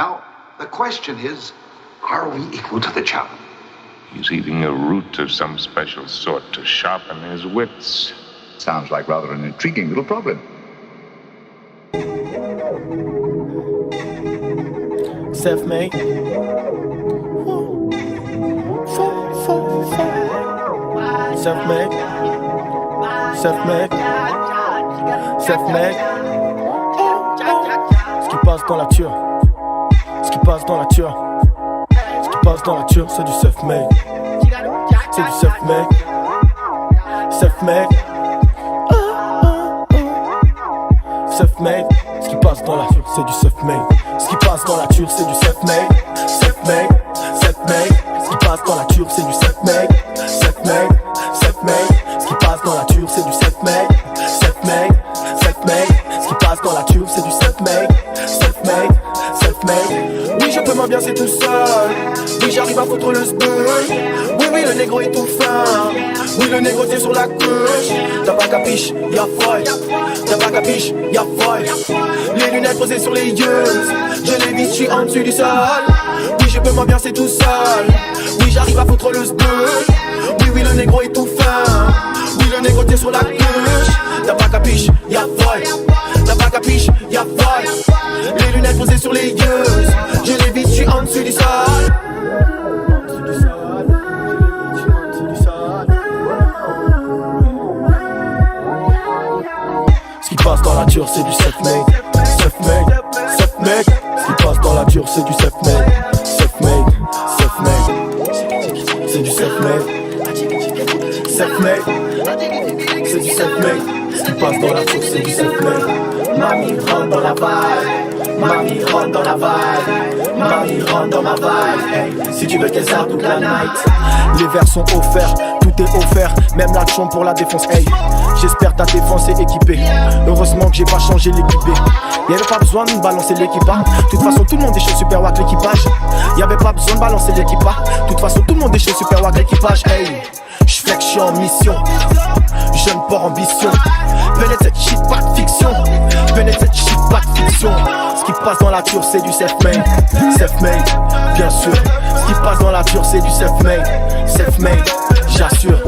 Now, the question is, are we equal to the challenge? He's eating a root of some special sort to sharpen his wits. Sounds like rather an intriguing little problem. Self-made. Self-made. Self-made. Self-made. Ce qui passe dans la ture. Ce qui passe dans la ture. Ce qui passe dans la ture, c'est du self-made. C'est du self-made. Self-made. Self-made. Ce qui passe dans la ture, c'est du self-made. Ce qui passe dans la ture, c'est du self-made. Self-made. Self-made. Ce qui passe dans la ture, c'est du self-made. Self-made. Self-made. Ce qui passe dans la ture, c'est du self-made. Self-made. Self-made. Ce qui passe dans la ture, c'est du self-made. Self-made. Self-made. Oui, je peux m'ambiancer tout seul. Oui, j'arrive à foutre le sbeul. Oui, oui, le négro est tout fin. Oui, le négro tient sur la couche. T'as pas capiche, y'a folle. T'as pas capiche, y'a folle. Les lunettes posées sur les yeux. Je les vis, j'suis en dessus du sol. Oui, je peux m'ambiancer tout seul. Oui, j'arrive à foutre le sbeul. Oui, oui, le négro est tout fin. Oui, le négro tient sur la couche. T'as pas capiche, y'a folle. T'as pas capiche, y'a folle. Les lunettes posées sur les yeux. Je les vis, j'suis en dessus du sol. Ce qui passe dans la nature, c'est du self-made. Self-made, self-made. Ce qui passe dans la nature, c'est du self-made. Self-made, self-made. C'est du self-made. Self-made. C'est du self-made. Ce qui passe dans la nature, c'est du self-made. Mamie rentre dans la vibe. Mamie rentre dans la vibe. Mamie rentre dans ma vibe. Hey, si tu veux qu'elle sorte toute la night. Les verres sont offerts, tout est offert. Même l'action pour la défense. Hey, j'espère ta défense est équipée. Heureusement que j'ai pas changé l'équipé. Y'avait pas besoin de balancer l'équipage. De toute façon tout le monde est chez Super Wack l'équipage. Y'avait pas besoin de balancer l'équipage. De toute façon tout le monde est chez Super Wack l'équipage. Hey, j'flex, j'suis en mission. Jeune port ambition. Venez de cette shit, pas de fiction. Venez de cette shit, pas de fiction. Ce qui passe dans la nature, c'est du self-made. Self-made, bien sûr. Ce qui passe dans la nature, c'est du self-made. Self-made, j'assure.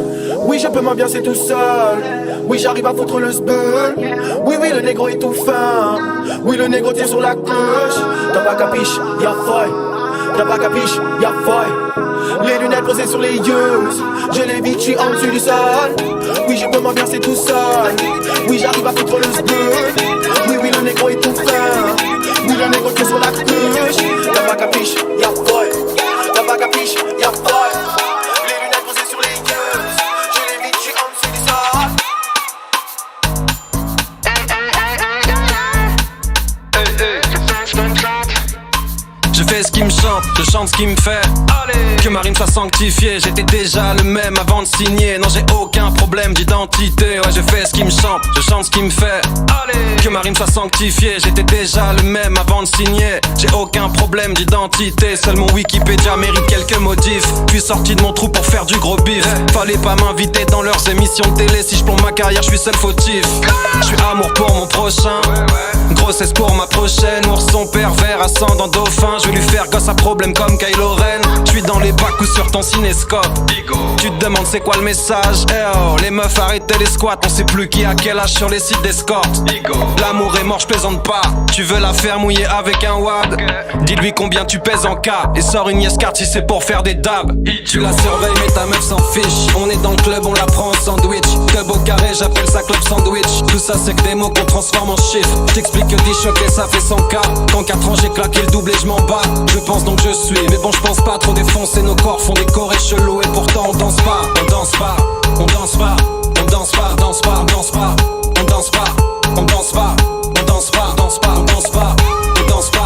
Oui, je peux m'ambiancer tout seul. Oui, j'arrive à foutre le sbeul. Oui, oui, le négro est tout fin. Oui, le négro tient sur la couche. T'as pas capiche, y'a folle. T'as pas capiche, y'a folle. Les lunettes posées sur les yeux. Je les vis, j'suis en dessus du sol. Oui, je peux m'ambiancer tout seul. Oui, j'arrive à foutre le sbeul. Oui, oui, le négro est tout fin. Oui, le négro tient sur la couche. T'as pas capiche, y'a folle. T'as pas capiche, y'a folle. Les lunettes posées sur les yeux. Je les vis, j'suis en dessus du sol. Je fais ce qui me chante, je chante ce qui me fait. Allez. Que ma rime soit sanctifiée. J'étais déjà le même avant de signer. Non, j'ai aucun problème d'identité. Ouais, je fais ce qui me chante, je chante ce qui me fait. Allez. Que ma rime soit sanctifiée. J'étais déjà le même avant de signer. J'ai aucun problème d'identité. Seul mon Wikipédia mérite quelques modifs. Puis sorti de mon trou pour faire du gros bif. Fallait pas m'inviter dans leurs émissions de télé. Si je plombe ma carrière, je suis seul fautif. Je suis amour pour mon prochain. Grossesse pour ma prochaine. Ourson pervers ascendant dauphin. Je vais lui faire gosse à problème comme Kylo Ren. Je suis dans les bacs ou sur ton cinéscope. Tu te demandes c'est quoi le message. Eh oh, les meufs arrêtez les squats. On sait plus qui a quel âge sur les sites d'escorte. L'amour est mort, je plaisante pas. Tu veux la faire mouiller avec un wad. Dis-lui combien tu pèses en cas. Et sors une yes card si c'est pour faire des dabs. Tu la surveilles mais ta meuf s'en fiche. On est dans le club, on la prend en sandwich. Club au carré, j'appelle ça club sandwich. Tout ça c'est que des mots qu'on transforme en chiffres. J't'explique que 10 choqués ça fait 100K. Dans 4 ans j'ai claqué le double et je m'en bats. Je pense donc je suis, mais bon je pense pas trop défoncer. Nos corps font des chorés chelous et pourtant on danse pas. On danse pas, on danse pas, on danse pas, on danse pas, on danse pas, on danse pas, on danse pas, on danse pas, on danse pas, on danse pas, on danse pas,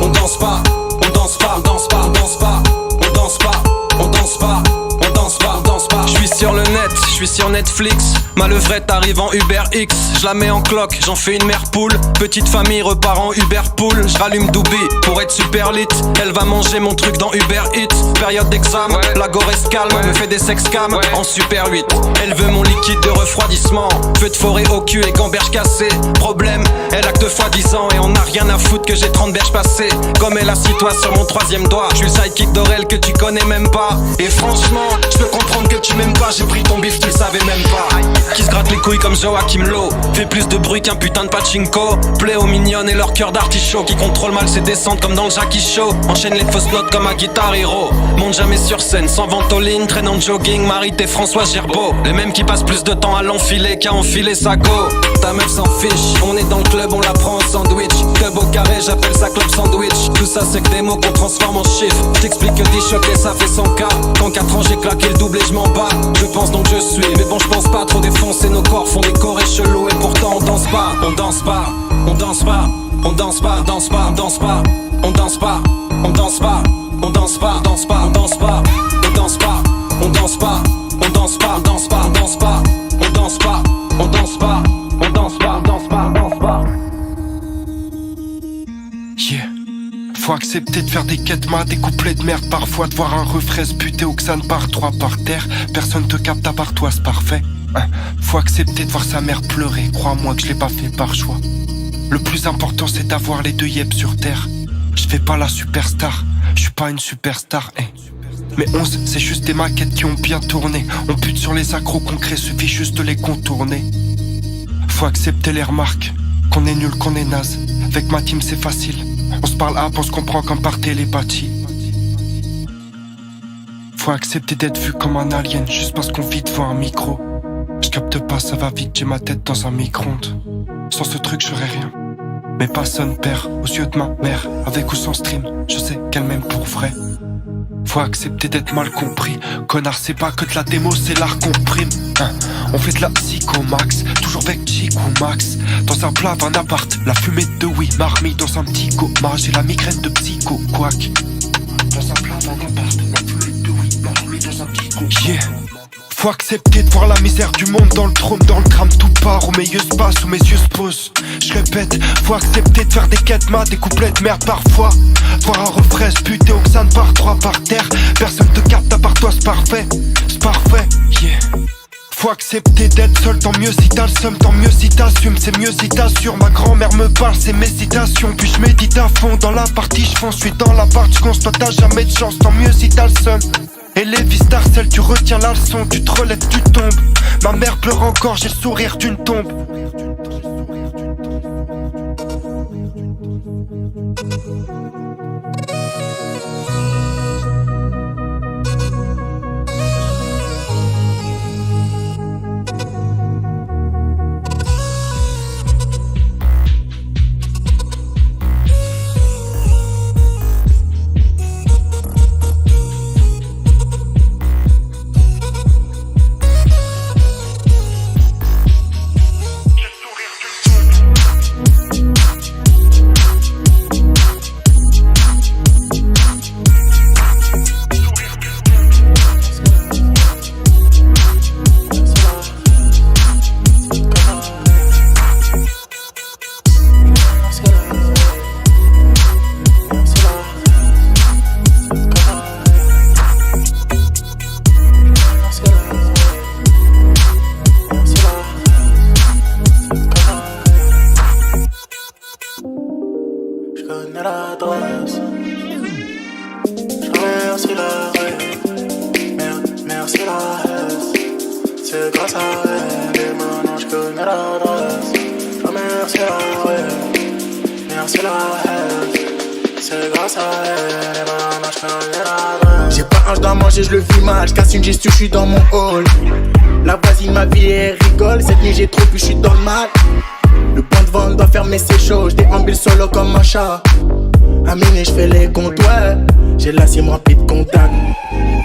on danse pas, on danse pas, on danse pas, on danse pas, on danse pas, on danse pas, on danse pas, on danse pas. Je suis sur le net, je suis sur Netflix. Ma levrette arrive en Uber X. Je la mets en cloque, j'en fais une mère poule. Petite famille repart en Uber Pool. Je rallume Doubi pour être super super lit. Elle va manger mon truc dans Uber Eats. Période d'examen, la go reste calme, me fait des sex cam en super 8. Elle veut mon liquide de refroidissement. Feu de forêt au cul et gamberge cassée. Problème, elle a que 2 fois 10 ans et on n'a rien à foutre que j'ai 30 berges passées. Comme elle assis-toi sur mon 3e doigt. Je suis le sidekick d'Aurel que tu connais même pas. Et franchement, je peux comprendre que tu m'aimes pas. J'ai pris ton bif, tu le savais même pas. Qui se gratte les couilles comme Joachim Lowe. Fait plus de bruit qu'un putain de pachinko. Play aux mignonnes et leur cœur d'artichaut. Qui contrôle mal ses descentes comme dans le Jackie Show. Enchaîne les fausses notes comme à Guitar Hero. Monte jamais sur scène sans ventoline. Traîne en jogging, Marie t'es François Gerbeau. Les mêmes qui passent plus de temps à l'enfiler qu'à enfiler sa go. Ta meuf s'en fiche, on est dans le club, on la prend en sandwich. Club au carré, j'appelle ça club sandwich. Tout ça c'est que des mots qu'on transforme en chiffres. J't'explique que 10 choqués ça fait 100K. Quand 4 ans j'ai claqué le double et je m'en bats. Je pense donc je suis, mais bon je pense pas trop défoncer. Nos corps font des chorés chelous et pourtant on danse pas. On danse pas, on danse pas, on danse pas, danse pas, on danse pas. On danse pas, on danse pas, on danse pas, danse pas, on danse pas. On danse pas, on danse pas, on danse pas, danse pas, danse pas. On danse pas, on danse pas, on danse pas, danse pas, danse pas. Yeah. Faut accepter de faire des quêtes mat, des couplets de merde. Parfois de voir un refrain se buter ou que ça ne part 3 par terre. Personne te capte à part toi, c'est parfait. Faut accepter de voir sa mère pleurer. Crois-moi que je l'ai pas fait par choix. Le plus important c'est d'avoir les 2 yep sur terre. Je fais pas la superstar, je suis pas une superstar, hey. Mais 11 c'est juste des maquettes qui ont bien tourné. On bute sur les accros concrets, suffit juste de les contourner. Faut accepter les remarques, qu'on est nul, qu'on est naze. Avec ma team c'est facile, on se parle on se comprend comme par télépathie. Faut accepter d'être vu comme un alien juste parce qu'on vit devant un micro. Je capte pas, ça va vite, j'ai ma tête dans un micro-ondes. Sans ce truc j'aurais rien, mais personne perd aux yeux de ma mère. Avec ou sans stream, je sais qu'elle m'aime pour vrai. Faut accepter d'être mal compris. Connard c'est pas que de la démo, c'est l'art qu'on prime. On fait de la psycho max, toujours avec Chic ou Max. Dans un plat, un appart, la fumée de oui, marmite dans un petit coma. J'ai la migraine de psycho, quack. Dans un plat, un appart, la fumée de oui, marmite dans un petit coma. Yeah. Faut accepter de voir la misère du monde dans le trône, dans le crâne, tout part, au milieu se passe, où mes yeux se posent. Je répète, faut accepter de faire des quêtes mat, des couplets de merde parfois. Voir un refrain se buter au xan par 3 par terre. Personne te capte à part toi, c'est parfait, yeah. Faut accepter d'être seul, tant mieux si t'as le seum, tant mieux si t'assumes, c'est mieux si t'assures. Ma grand-mère me parle, c'est mes citations, puis je médite à fond dans la partie, je fonce, je suis dans la part, je constate t'as jamais de chance, tant mieux si t'as le seum. Et les vis d'Arcel, tu retiens la leçon, tu te relèves, tu tombes. Ma mère pleure encore, j'ai le sourire d'une tombe. J'ai pas un, je dois manger, je le vis mal. Je casse une gestu, je suis dans mon hall. La voisine, ma vie, elle rigole. Cette nuit, j'ai trop bu, je suis dans le mal. Le point de vente doit fermer ses choses. Je déambule solo comme un chat. À minuit, je fais les comptes, ouais. J'ai la cime remplie de contacts.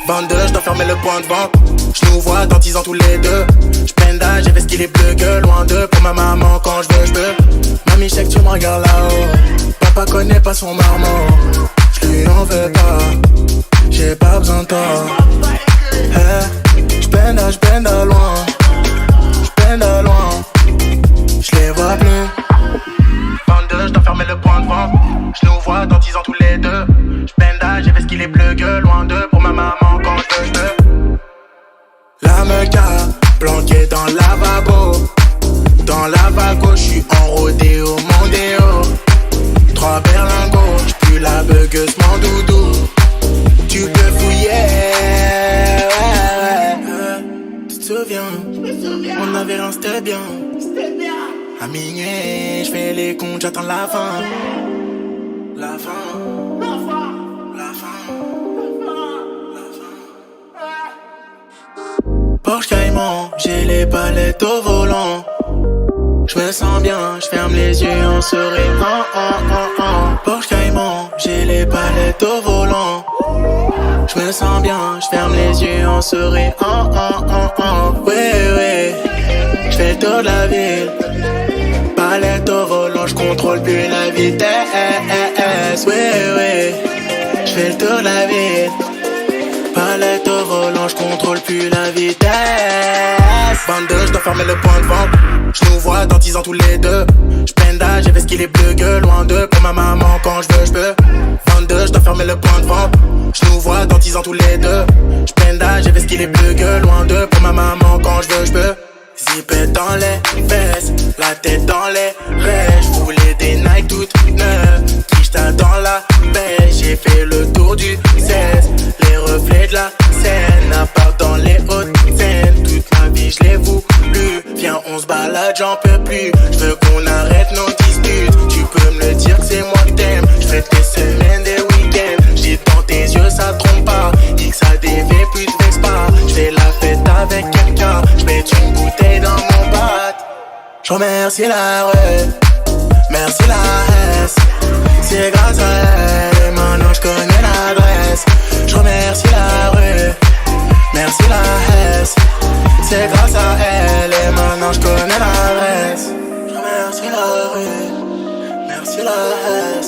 22, je dois fermer le point de vente. Je nous vois dans 10 ans tous les deux. Je peine d'âge, j'ai fait ce qu'il est bleu gueule. Loin d'eux, pour ma maman, quand je veux. Mamie, je sais que tu me regardes là-haut. Papa connaît pas son marmot. Je lui en veux pas. J'ai pas besoin de toi. Hey, je peine à loin. Je peine à loin. Je les vois plus. 22, je dois fermer le point de vente. Je nous vois dans 10 ans tous les deux. doucement doudou. Tu peux fouiller, Tu te souviens, on avait rien, c'était bien. À minuit, je fais les comptes, j'attends la fin. La fin. Porsche Cayman, j'ai les palettes au volant. Je me sens bien, je ferme les yeux en souriant. Porsche Cayman, j'ai les palettes au volant. Je me sens bien, je ferme les yeux en souriant. Ouais, je fais le tour de la ville. Palette au volant, je contrôle plus la vitesse. Ouais, je fais le tour de la ville. Palette au volant, je contrôle plus la vitesse. 22, je dois fermer le point de vente. Je nous vois dans 10 ans tous les deux. Je peine d'âge, j'ai fait ce qu'il est bleu gueule. Loin d'eux, pour ma maman quand je veux. 22, je dois fermer le point de vente. Je nous vois dans 10 ans tous les deux. Je peine d'âge, j'ai fait ce qu'il est bleu gueule. Loin d'eux, pour ma maman quand je veux. Zippette dans les fesses, la tête dans les rêves. J'voulais des Nike toutes neuves, Krishna dans la baie. J'ai fait le tour du 16, les reflets de la scène. À part dans les hautes scènes, toute ma vie je l'ai voulu. Viens on se balade, j'en peux plus. J'veux qu'on arrête nos disputes. Tu peux me le dire que c'est moi que t'aimes. J'fais des semaines, des week-ends. J'ai dans tes yeux, ça trompe pas. XADV, plus de Vespa. J'fais la fête avec quelqu'un. J'mets une bouteille dans mon bat. J'remercie la rue, merci la S. C'est grâce à elle, et maintenant j'connais l'adresse. J'remercie la rue, merci la S. C'est grâce à elle, et maintenant j'connais l'adresse. J'remercie la rue, merci la S.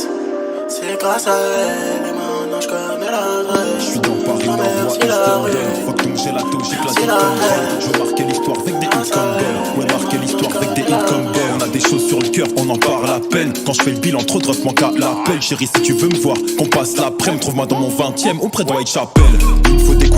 C'est grâce à elle, et maintenant j'connais l'adresse. J'suis dans Paris, l'envoi Eastern. Fuck tout, j'ai la touche, j'éclate une comme Je veux marquer l'histoire avec des hits comme Bell. Ouais, marquer l'histoire avec des hits comme Bell. On a des choses sur le cœur, on en parle à peine. Quand je fais le bilan, trop de refs manque à l'appel. Chérie, si tu veux me voir, qu'on passe l'après-midi. Trouve-moi dans mon 20ème, auprès de Whitechapel. Il me faut des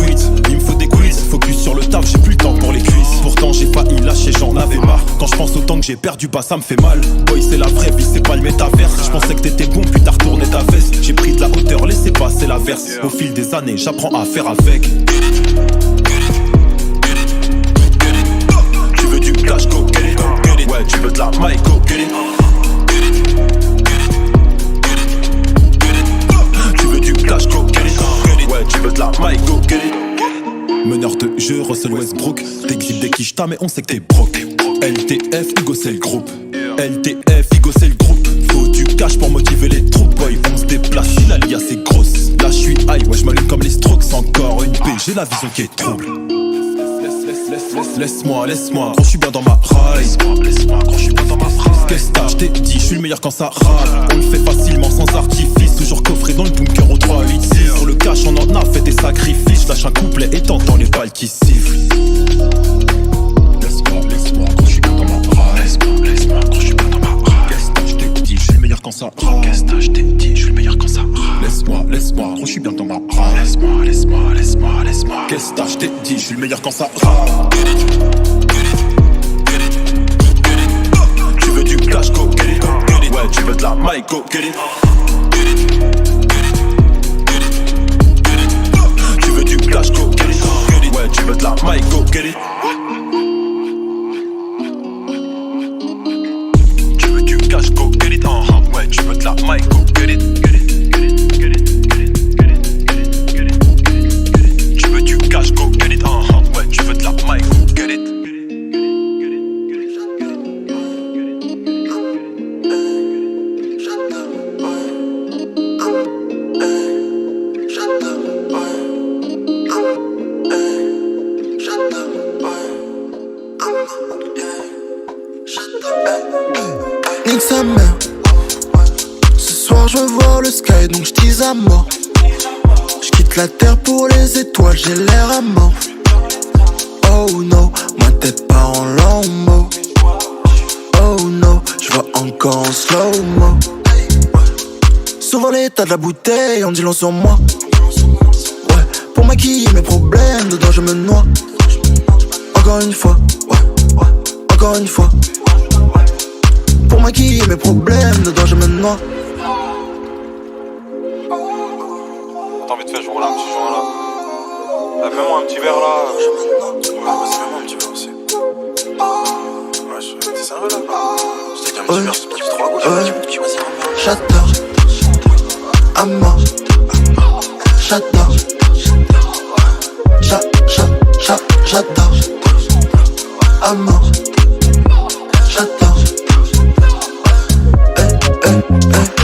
quiz, focus sur le taf, j'ai plus le temps pour les cuisses. Pourtant j'ai failli lâcher, j'en avais marre. Quand je pense au temps que j'ai perdu, bah ça me fait mal. Boy, c'est la vraie vie, c'est pas le métaverse. Je pensais que t'étais bon, puis t'as retourné ta veste. J'ai pris de la hauteur, laissez passer la verse. Au fil des années, j'apprends à faire avec. Tu veux du cash, go get it. Ouais, tu veux de la mic, go get it. Tu veux du cash, go get it. Ouais, tu veux de la mic, go get it. Meneur de jeu, Russell Westbrook. T'exhibes des quichetas, mais on sait que t'es broke. LTF, Hugo c'est le groupe. LTF, Hugo c'est le groupe. Faut du cash pour motiver les troupes. Boy, on se déplace, si la lia c'est grosse. Là j'suis high, ouais j'm'allume comme les Strokes. Encore une paix, j'ai la vision qui est trouble. Laisse-moi, gros j'suis bien dans ma ride. Laisse-moi, gros j'suis bien dans ma phrase. Qu'est-ce que j't'ai dit, j'suis le meilleur quand ça râle. On le fait facilement sans artifice. Toujours coffré dans le bunker au 386. Sur le cash on en a fait des sacrifices. J'lâche un couplet et t'entends les balles qui sifflent. Laisse-moi, gros j'suis bien dans ma ride. Laisse-moi, gros j'suis bien dans ma ride. Qu'est-ce que j't'ai dit, j'suis le meilleur quand ça râle. Qu'est-ce que j't'ai dit, j'suis le meilleur quand ça râle. Laisse-moi, gros j'suis bien dans ma ride. Laisse-moi. Qu'est-ce que j't'ai dit, j'suis le meilleur quand ça râle. Tu veux du cash, go get it. Ouais, tu veux de la mic, go get it. Tu veux du cash, go get it. Ouais, tu veux de la mic, go get it. Tu veux du cash, go get it. Ouais, tu veux de la mic, go get it. Tu veux du cash, go get it. Ouais, tu veux de la mic, go get it. Nique sa mère. Ce soir je veux voir le sky donc je tease à mort. Je quitte la terre pour les étoiles, j'ai l'air à mort. Oh no, ma tête part en lambeau. Oh no, je vois encore en slow-mo. Souvent l'état de la bouteille, on dit long sur moi. Ouais, pour maquiller mes problèmes, dedans je me noie. Encore une fois, ouais, encore une fois. Pour maquiller mes problèmes, dedans je me noie. t'as envie de faire, je roule un petit joint là. Mets-moi un petit verre là. Ouais, vas-y, mets-moi un petit verre aussi. Ouais, t'es sérieux là? Je t'ai dit un petit verre, c'est pas trop à gauche. Vas-y, J'adore. Amant. J'adore. J'adore. Amant. J'adore.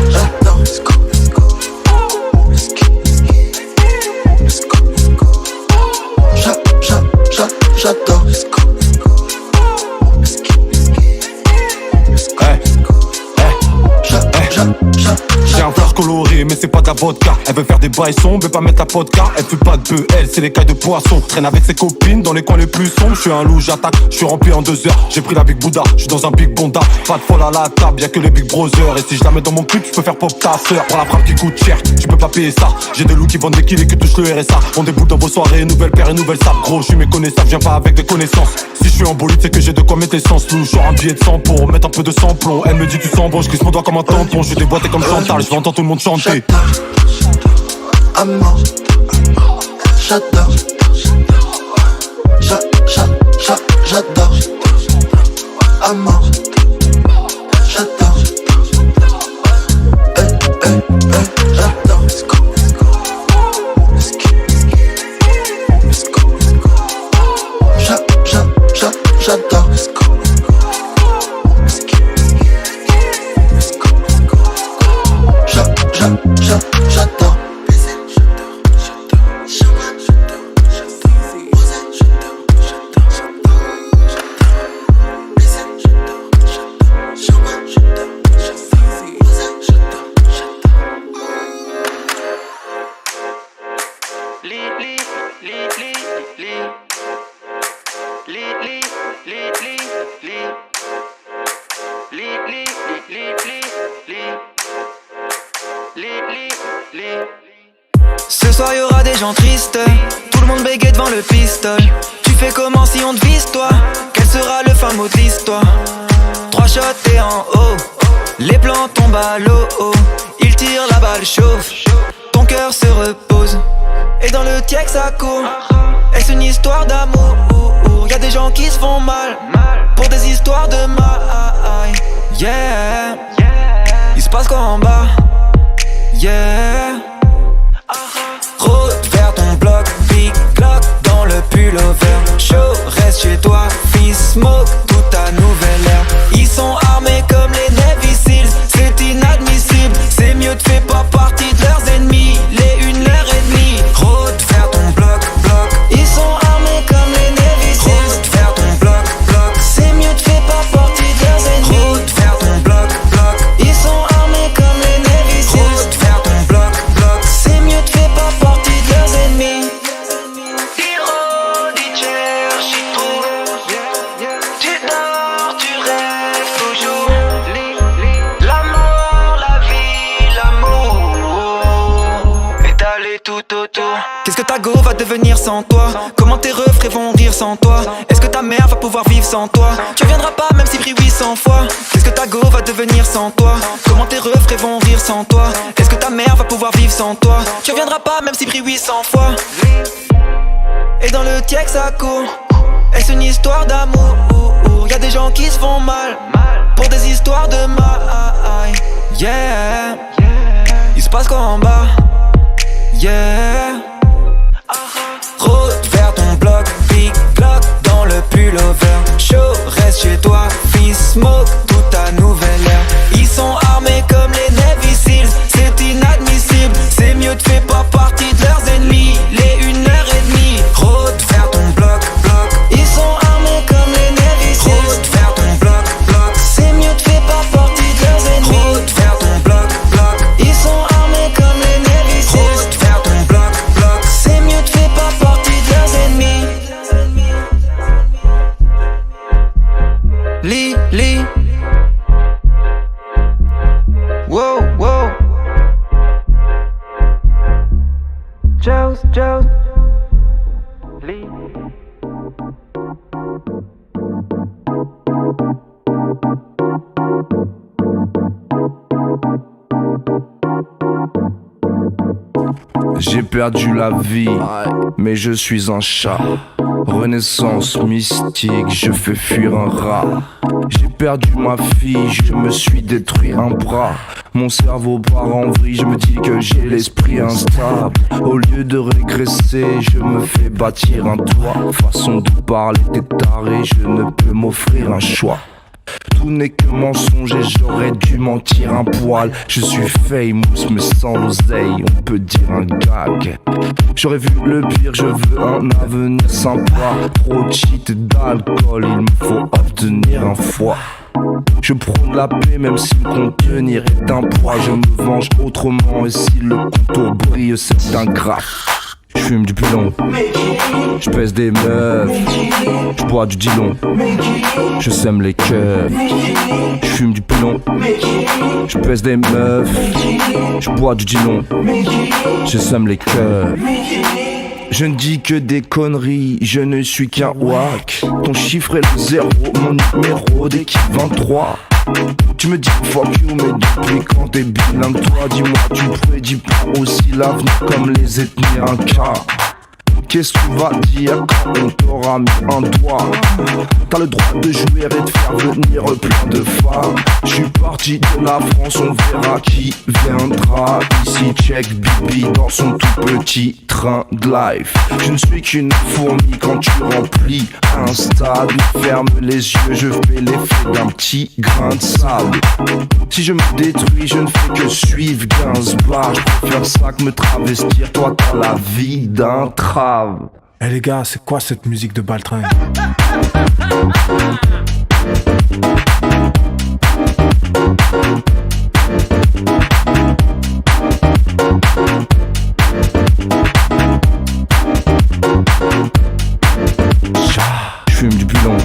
J'adore. Let's go. J'adore. J'ai un flash coloré mais c'est pas de la vodka. Elle veut faire des bails sombres, veut pas mettre la vodka. Elle fait pas de bœuf, elle c'est les cailles de poisson. Traîne avec ses copines dans les coins les plus sombres. Je suis un loup, j'attaque, je suis rempli en 2 heures. J'ai pris la Big Buddha, je suis dans un Big Bonda. Pas de folle à la table, y'a que les Big Brothers. Et si je la mets dans mon clip, je peux faire pop ta sœur. Pour la frappe qui coûte cher, tu peux pas payer ça. J'ai des loups qui vendent des kills et qui touchent le RSA. On déboule dans vos soirées, nouvelle paire et nouvelle sape. Gros, je suis méconnaissable, viens pas avec des connaissances. Si je suis en bolide, c'est que j'ai de quoi mettre essence. Loup, genre un billet de 100 pour mettre un peu de samplon. Elle me dit tu sens bon, je glisse mon doigt comme un tampon. Je suis déboîté comme Chantal, je vais entendre tout le monde chanter. Amant. J'adore. J'adore. Amant. J'adore. J'adore. Let's go. J'adore. J'adore. Ce soir y aura des gens tristes, tout le monde bégaye devant le pistol. Tu fais comment si on te vise toi? Quel sera le fin mot de l'histoire? 3 shots et en haut, les plans tombent à l'eau. Il tire, la balle chauffe, ton cœur se repose. Et dans le tièque ça court, est-ce une histoire d'amour? Y'a des gens qui se font mal pour des histoires de maille. Yeah, il se passe quoi en bas? Yeah. Route vers ton bloc, big clock dans le pullover. Chaud, reste chez toi, fils, smoke toute ta nouvelle ère. Ils sont armés comme les Navy Seals, c'est inadmissible. C'est mieux de fais pas partie de leurs ennemis. Les 1h30. Route vers ton bloc, ils sont armés comme les Navy Seals. Route vers ton bloc, c'est mieux de fais pas partie de leurs ennemis. Route vers ton bloc, ils sont armés comme les Navy Seals. Route vers ton bloc, c'est mieux de fais pas partie de leurs ennemis. Ils rôdent, ils cherchent, ils trouvent. Tu dors, tu rêves toujours. La mort, la vie, l'amour étalé tout autour. Qu'est-ce que ta go va devenir sans toi? Comment tes refrains vont rire sans toi? Est-ce que ta mère va pouvoir vivre sans toi? Tu reviendras pas même si brille 800 fois. Qu'est-ce que ta go va devenir sans toi? Comment tes refrains vont rire sans toi? Est-ce que ta mère va pouvoir vivre sans toi? Tu reviendras pas même si brille 800 fois. Et dans le tièque ça court, est-ce une histoire d'amour? Y'a des gens qui se font mal pour des histoires de maille. Yeah, il se passe quoi en bas? Yeah. Route vers ton bloc, big clock dans le pullover. Chaud, reste chez toi, fils, smoke toute ta nouvelle ère. Ils sont armés comme les Navy Seals, c'est inadmissible. C'est mieux de fais pas partie de leurs ennemis. Les 1h30. Route vers ton bloc, ils sont armés comme les Navy Seals. Route vers ton bloc, c'est mieux de fais pas partie de leurs ennemis. Route vers ton bloc, ils sont armés comme les Navy Seals. Route vers ton bloc, c'est mieux de fais pas partie de leurs ennemis. Lee, wow, wow. Jones, Lee. J'ai perdu la vie, mais je suis un chat. Renaissance mystique, je fais fuir un rat. J'ai perdu ma fille, je me suis détruit un bras. Mon cerveau part en vrille, je me dis que j'ai l'esprit instable. Au lieu de régresser, je me fais bâtir un toit. Façon de parler, t'es taré, je ne peux m'offrir un choix. Tout n'est que mensonge et j'aurais dû mentir un poil. Je suis famous mais sans l'oseille, on peut dire un gag. J'aurais vu le pire, je veux un avenir sympa. Trop de shit et d'alcool, il me faut obtenir un foie. Je prône la paix même si le contenir est un poids. Je me venge autrement et si le contour brille c'est un gras. Je fume du pilon, je pèse des meufs, je bois du dilon, je sème les keufs. Je fume du pilon, je pèse des meufs, je bois du dilon, je sème les keufs. Je ne dis que des conneries, je ne suis qu'un wack. Ton chiffre est le 0, mon numéro d'équipe 23. Tu me dis fuck you, mais depuis quand t'es bilingue toi? Dis-moi, tu prédis pas aussi l'avenir comme les ethnies inca. Qu'est-ce que tu vas dire quand on t'aura mis un doigt? T'as le droit de jouer et de faire venir plein de femmes. Je suis parti de la France, on verra qui viendra. Ici check Bibi dans son tout petit train de life. Je ne suis qu'une fourmi quand tu remplis un stade. Ferme les yeux, je fais l'effet d'un petit grain de sable. Si je me détruis, je ne fais que suivre Gainsbourg. Je préfère ça que me travestir, toi t'as la vie d'un trave. Eh les gars, c'est quoi cette musique de Baltringue? Je fume du pilon,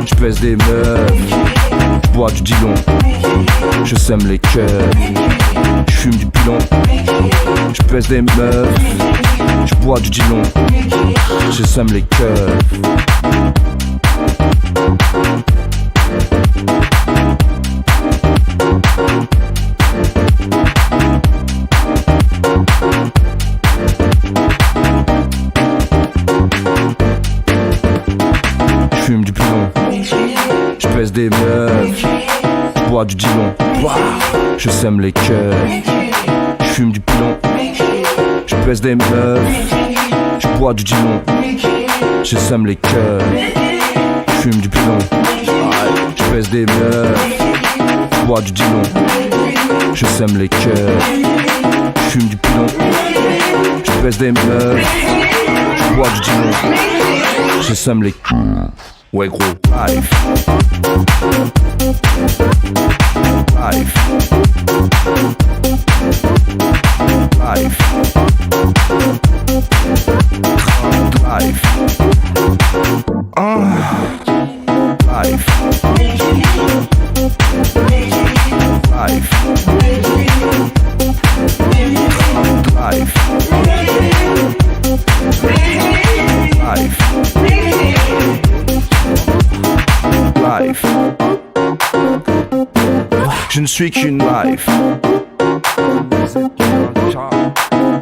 je pèse des meufs, je bois du dilon, je sème les keufs. Je fume du pilon, je pèse des meufs, je bois du dilon, je sème les keufs. Je fume du pilon, je pèse des meufs, je bois du dilon, je sème les keufs. Je fume du pilon, je pèse des meufs, je bois du dilon, je sème les keufs. Je fume du pilon, je pèse des meufs, je bois du dilon, je sème les keufs. Je fume du pilon, je pèse des meufs, je bois du dilon, je sème les keufs. Ouais gros, life. Life. Life. Life. Life. Life. Life. Life. Life. Je ne suis qu'une life.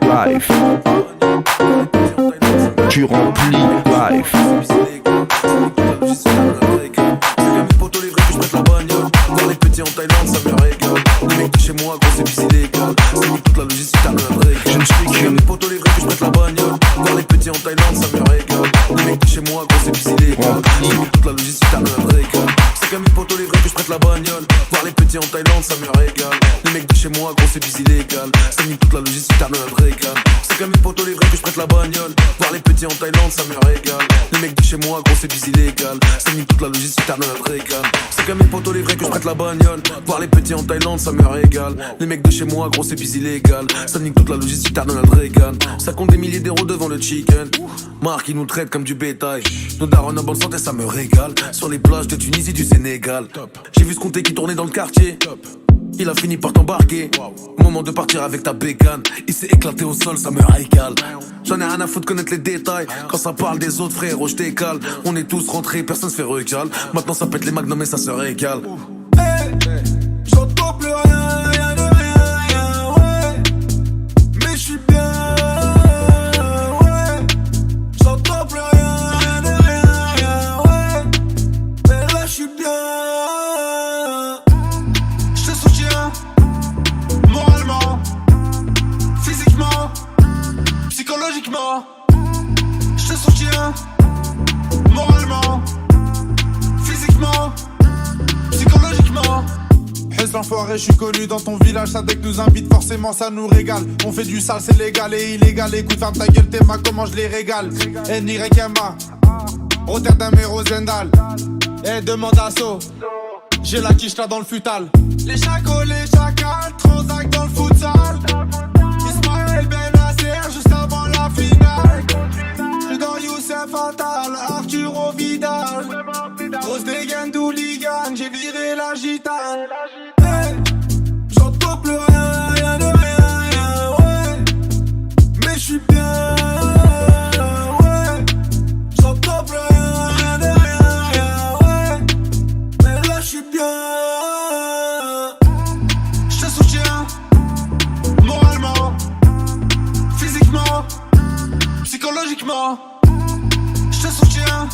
Life. Tu remplis life. Voir les petits en Thaïlande, ça me régale. Les mecs de chez moi, gros, c'est plus illégal. C'est mis toute la logistique, t'as le régale. Je ne suis que mes potos livrés, que je prête la bagnole. Voir les petits en Thaïlande, ça me régale. Les mecs de chez moi, gros, c'est plus illégal. C'est mis toute la logistique, t'as le régale. C'est que mes potos livrés, que je prête la bagnole. Voir les petits en Thaïlande, ça me régale. Les mecs de chez moi, gros, c'est plus illégal. C'est mis toute la logistique, t'as le régale. C'est que mes potos livrés, que je prête la bagnole. Voir les petits en Thaïlande, ça me régale. Les mecs de chez moi, gros, c'est plus illégal. C'est mis toute la logistique, t'as le régale. C'est que mes potos livrés, que je prête la bagnole. Voir les petits en Thaïlande, ça me régale. Les mecs de chez moi, gros, c'est bis illégal. Ça nique toute la logistique, t'as Donald Reagan. Ça compte des milliers d'euros devant le chicken. Marc, ils nous traitent comme du bétail. Nos darons en bonne santé, ça me régale. Sur les plages de Tunisie, du Sénégal. J'ai vu ce comté qui tournait dans le quartier. Il a fini par t'embarquer. Moment de partir avec ta bécane. Il s'est éclaté au sol, ça me régale. J'en ai rien à foutre connaître les détails. Quand ça parle des autres frères, je décale. On est tous rentrés, personne se fait recal. Maintenant ça pète les magnums et ça se régale. J'entends plus rien, rien de rien, ouais. Mais je suis psychologiquement, je te soutiens. Moralement, physiquement, psychologiquement. Hesse l'enfoiré, je suis connu dans ton village. Ça dès que nous invite, forcément ça nous régale. On fait du sale, c'est légal et illégal. Écoute, ferme ta gueule, Théma, comment je les régale. N-Y-M-A, Rotterdam et Rosendal. Demande à So, j'ai la quiche là dans le futal. Les chacos, les chacals, transact dans le futsal. Ismaël Benasser juste avant la finale. J'suis dans Youssef Attal, Arturo Vidal. Grosse dégaine d'hooligan, j'ai viré la gitane. Hey, j'entends plus rien, rien de rien, ouais. Mais j'suis bien, ouais. J'entends plus rien de rien, ouais. Mais là j'suis bien. J'te soutiens, moralement, physiquement, psychologiquement. J'te soutiens,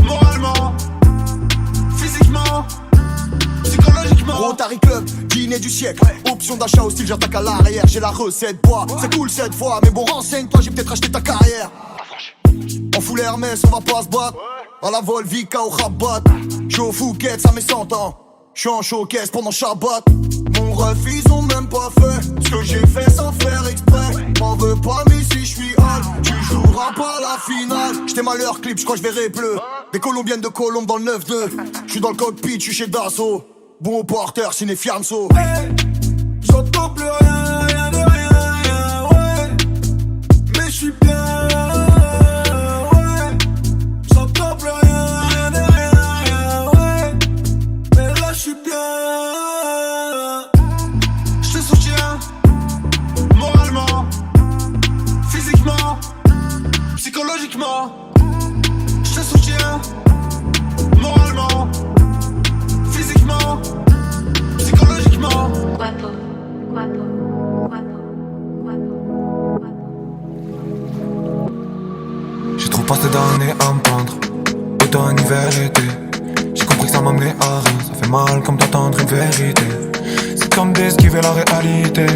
moralement, physiquement, psychologiquement. Rotary Club, dîner du siècle. Option d'achat au style, j'attaque à l'arrière. J'ai la recette, bois, c'est cool cette fois. Mais bon, renseigne-toi, j'ai peut-être acheté ta carrière. En full Hermès, on va pas se battre. À la Volvica au Rabat. J'suis au Phuket, ça met 100 ans. J'suis en showcase pendant Shabbat. Mon ref, ils ont même pas fait ce que j'ai fait sans faire exprès. M'en veux pas, mais si j'suis hal, tu joueras pas la finale. J'étais mal leur clip, j'crois j'verrai bleu. Des Colombiennes de Colombe dans le 9-2. J'suis dans le cockpit, j'suis chez Dassault. Bon au porteur, ciné Fianso. Hey, j'entends plus rien, rien de rien, ouais. Mais j'suis bien, ouais. J'entends plus rien, rien de rien, ouais. Mais là j'suis bien. J'te soutiens, moralement, physiquement, psychologiquement. J'te soutiens, moralement, physiquement, psychologiquement. Guapo, guapo, guapo, guapo. J'ai trop passé d'années à me pendre, automne, hiver, été. J'ai compris que ça m'amenait à rien. Ça fait mal comme d'entendre une vérité. C'est comme d'esquiver la réalité.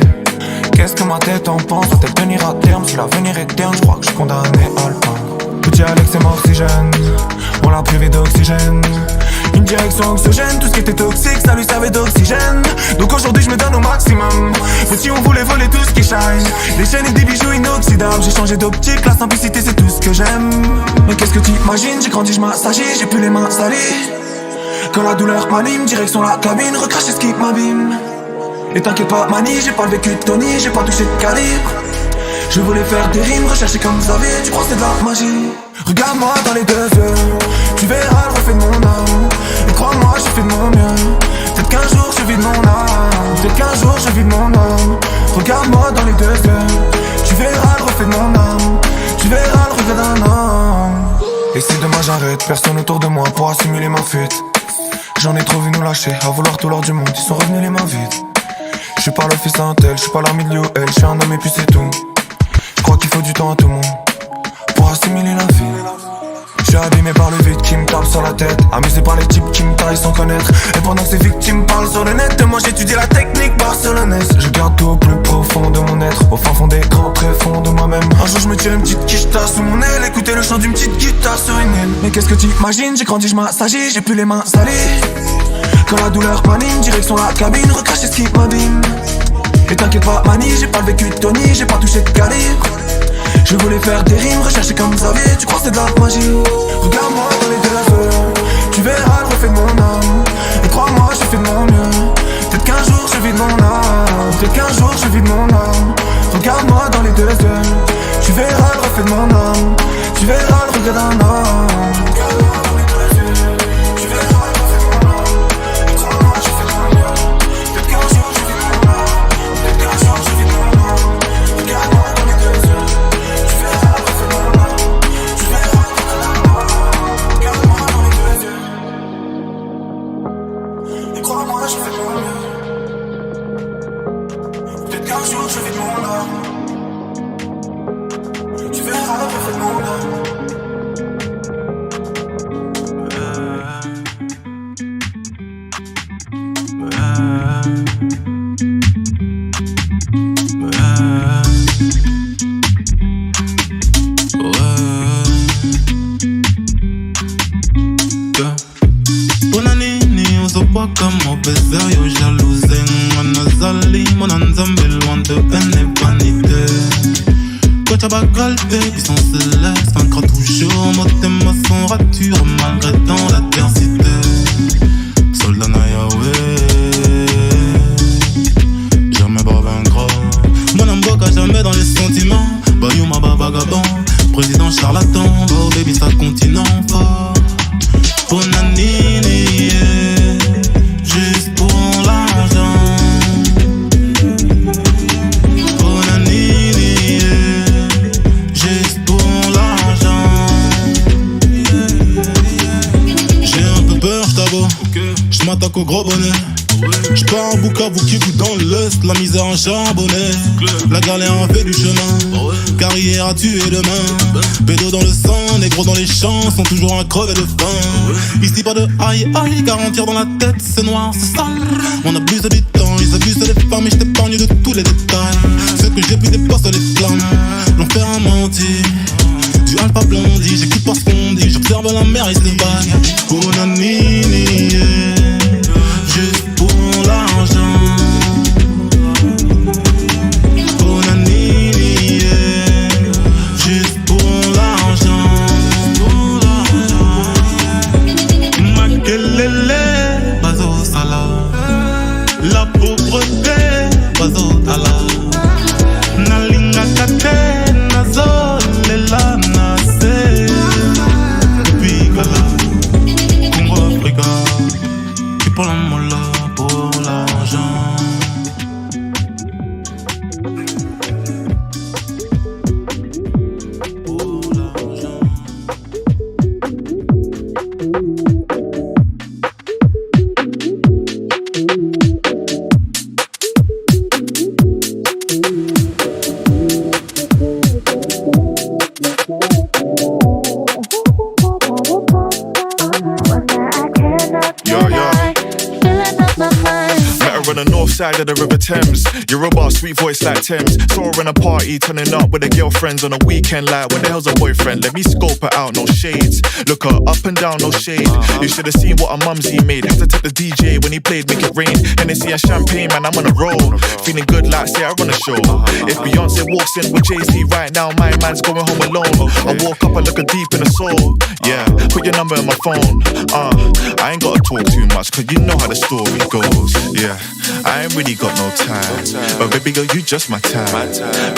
Qu'est-ce que ma tête en pense? Va-t-elle tenir à terme? Si l'avenir est terne, je crois que je suis condamné à le prendre. Petit Alex est mort si jeune, on l'a privé d'oxygène. Une direction oxygène, tout ce qui était toxique, ça lui servait d'oxygène. Donc aujourd'hui je me donne au maximum. Mais si on voulait voler tout ce qui shine, des chaînes et des bijoux inoxydables. J'ai changé d'optique, la simplicité c'est tout ce que j'aime. Mais qu'est-ce que tu imagines? J'ai grandi, je m'assagis, j'ai plus les mains salies. Quand la douleur m'anime, direction la cabine, recracher ce qui m'abîme. Et t'inquiète pas mani, j'ai pas le vécu de Tony, j'ai pas touché de calibre. Je voulais faire des rimes, rechercher comme Xavier, tu crois que c'est de la magie? Regarde-moi dans les deux yeux, tu verras le reflet de mon âme. Et crois-moi, j'ai fait de mon mieux. Peut-être qu'un jour je vis de mon âme, peut-être qu'un jour je vis de mon âme. Regarde-moi dans les deux yeux, tu verras le reflet de mon âme. Tu verras le regret d'un homme. Et si demain j'arrête, personne autour de moi pourra simuler ma fuite. J'en ai trop vu nous lâcher, à vouloir tout l'or du monde, ils sont revenus les mains vides. Je suis pas le fils d'un tel, je suis pas l'armée de Liu, je suis un homme et puis c'est tout. Je crois qu'il faut du temps à tout le monde pour assimiler la vie. Je suis abîmé par le vide qui me tape sur la tête, amusé par les types qui me taillent sans connaître. Et pendant que ces victimes parlent sur le net, moi j'étudie la technique barcelonaise. Je garde tout au plus profond de mon être, au fin fond des grands tréfonds de moi-même. Un jour je me tire une petite quicheta sous mon aile, écouter le chant d'une petite guitare sur une île. Mais qu'est-ce que tu imagines? J'ai grandi, je m'assagis, j'ai plus les mains salies. Quand la douleur m'anime, direction la cabine, recracher ce qui m'abîme. Et t'inquiète pas mani, j'ai pas le vécu de Tony, j'ai pas touché de calibre. Je voulais faire des rimes, rechercher comme Xavier, tu crois que c'est de la magie? Regarde-moi dans les deux yeux, tu verras le reflet de mon âme. Et crois-moi, j'ai fait de mon mieux. Peut-être qu'un jour je vis de mon âme, peut-être qu'un jour je vis de mon âme. Regarde-moi dans les deux yeux, tu verras le reflet de mon âme. Tu verras le regret d'un homme. Chabacol, baby, sans céleste. Un cran tout chaud, mode thème à son rature, malgré dans l'adversité. Soldat Yahweh, jamais pas vaincra. Mon amboka jamais dans les sentiments. Bayou ma vagabond, président charlatan. Oh baby, ça continent fort. Bonanini, juste pour l'argent. Bonanini, juste pour l'argent. J'ai un peu peur, j't'avoue. J'm'attaque au gros bonnet. J'pars en Bukavu qui vous dans l'Est, la misère en charbonnet. La galère a fait du chemin, carrière a tué demain. Pédo dans le sang, négro dans les champs, sont toujours à crever de faim. Ici pas de aïe aïe, garantir dans la tête, c'est noir, c'est sale. On abuse du temps, ils abusent des femmes et j't'épargne de tous les détails. Ce que j'ai pu dépasser les flammes, l'enfer a menti. Du alpha blondi, j'écoute pas ce qu'on dit, j'observe la mer et ses vagues. Bonanini, juste pour l'argent. Bonanini, juste pour l'argent. Makelele, bazo sala. La pauvreté, bazo tala. Nalinga kate, nazo lela nase. Pigala, Congo Africa. Pour la mola, pour l'argent. Side of the River Thames, you're a bar, sweet voice like Thames. Saw her in a party, turning up with her girlfriends on a weekend. Like, what the hell's a boyfriend? Let me scope her out, no shades. Look her up and down, no shade. You should have seen what her mumsy made. Had to take the DJ when he played Make It Rain. Hennessy and champagne, man, I'm on a roll. Feeling good like say I run a show. If Beyonce walks in with Jay-Z right now, my man's going home alone. I walk up and look her deep in the soul. Yeah, put your number in my phone. I ain't gotta talk too much, cause you know how the story goes. Yeah, I ain't really got no time, but baby girl, you just my time.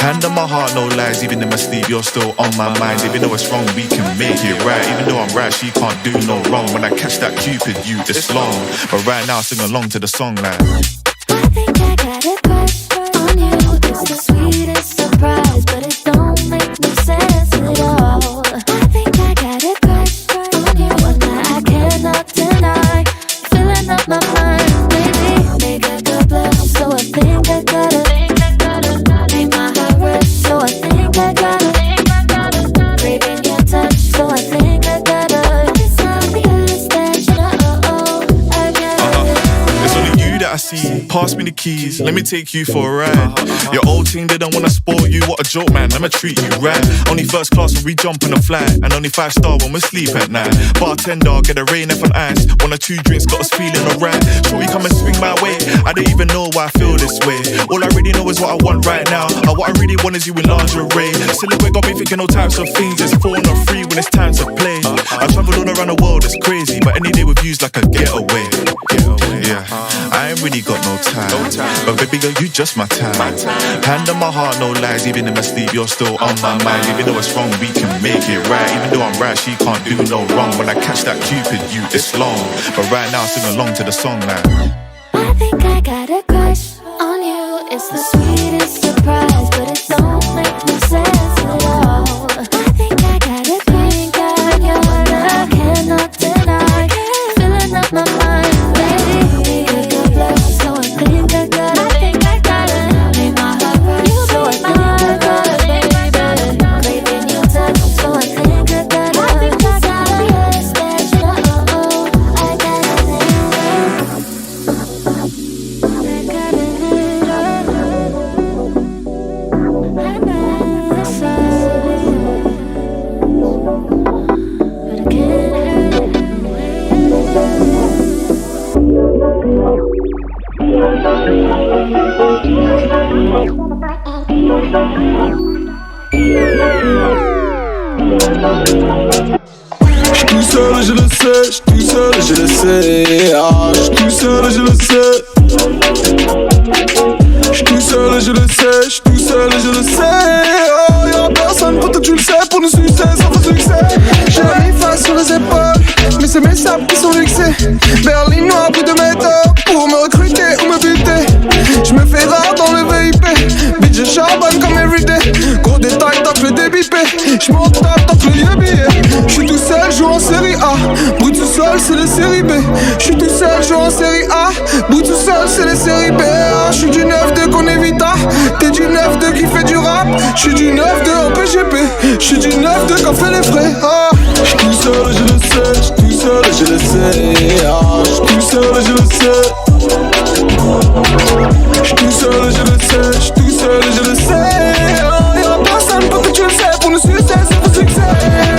Hand on my heart, no lies. Even in my sleep, you're still on my mind. Even though it's wrong, we can make it right. Even though I'm right, she can't do no wrong. When I catch that Cupid, you it's long. But right now, sing along to the song like I think I got a crush on you. It's the sweetest surprise, but it don't make no sense at all. I think I got a crush on you, one that I cannot deny. Filling up my mind, baby, make a good blood. So I think I gotta make my heart race. So I think I gotta craving your touch. So I think I gotta. It's obvious that you know I gotta. it's only you that I see. Pass me the keys, let me take you for a ride. Your old team didn't wanna spoil you, what a joke, man. I'ma treat you right. Only first class when we jump on a flight, and only 5-star when we sleep at night. Bartender, get a rain F on ice. 1 or 2 drinks, got us feeling alright. Shorty come and swing my way. I don't even know why I feel this way. All I really know is what I want right now. What I really want is you in lingerie. Silhouette got me thinking all types of things. It's 4 or 3 when it's time to play. I travel all around the world, it's crazy, but any day with you's like a getaway. Yeah, I ain't really got no time, but baby girl, you just my time. Hand on my heart, no lies. Even in my sleep, you're still on my mind. Even though it's wrong, we can make it right. Even though I'm right, she can't do no wrong. When I catch that Cupid, you it's long. But right now, sing along to the song like I think I got a crush on you. It's the sweetest surprise, but it don't make no sense at all. I think I got a thing on you that I cannot deny. Filling up my mind, baby, make a good blood. So I think I gotta make my heart race. So I think I gotta, baby, craving your touch. So I think I gotta. It's obvious that you know I gotta. J'suis tout seul et je le sais, j'suis tout seul et je le sais. Ah, j'suis tout seul et je le sais. J'suis tout seul et je le sais, j'suis tout seul et je le sais. Oh, y'a personne, peut-être tu le sais, pour nous succès, sans faux succès. J'ai la mi face sur les épaules, mais c'est mes sables qui sont vexés. Berlinois pris de métaux pour me recruter ou me buter. J'me fais rare dans le VIP, bitch je charbonne comme everyday. Gros détail, tape le débipé, j'monte tape le lieu billet. J'suis tout seul, joue en série A, bruit tout seul c'est les séries B. J'suis tout seul, joue en série A, bruit tout seul c'est les séries B. J'suis du 9-2 qu'on évita, t'es du 9-2 qui fait du rap. J'suis du 9-2 en PGP, j'suis du 9-2 qu'on fait les frais. J'suis tout seul et je le sais, j'suis tout seul et je le sais. J'suis tout seul et je le sais. J'suis tout seul et je le sais, j'suis tout seul et je le sais. Y'a personne pour que tu le sais, pour nous succès, c'est pour succès.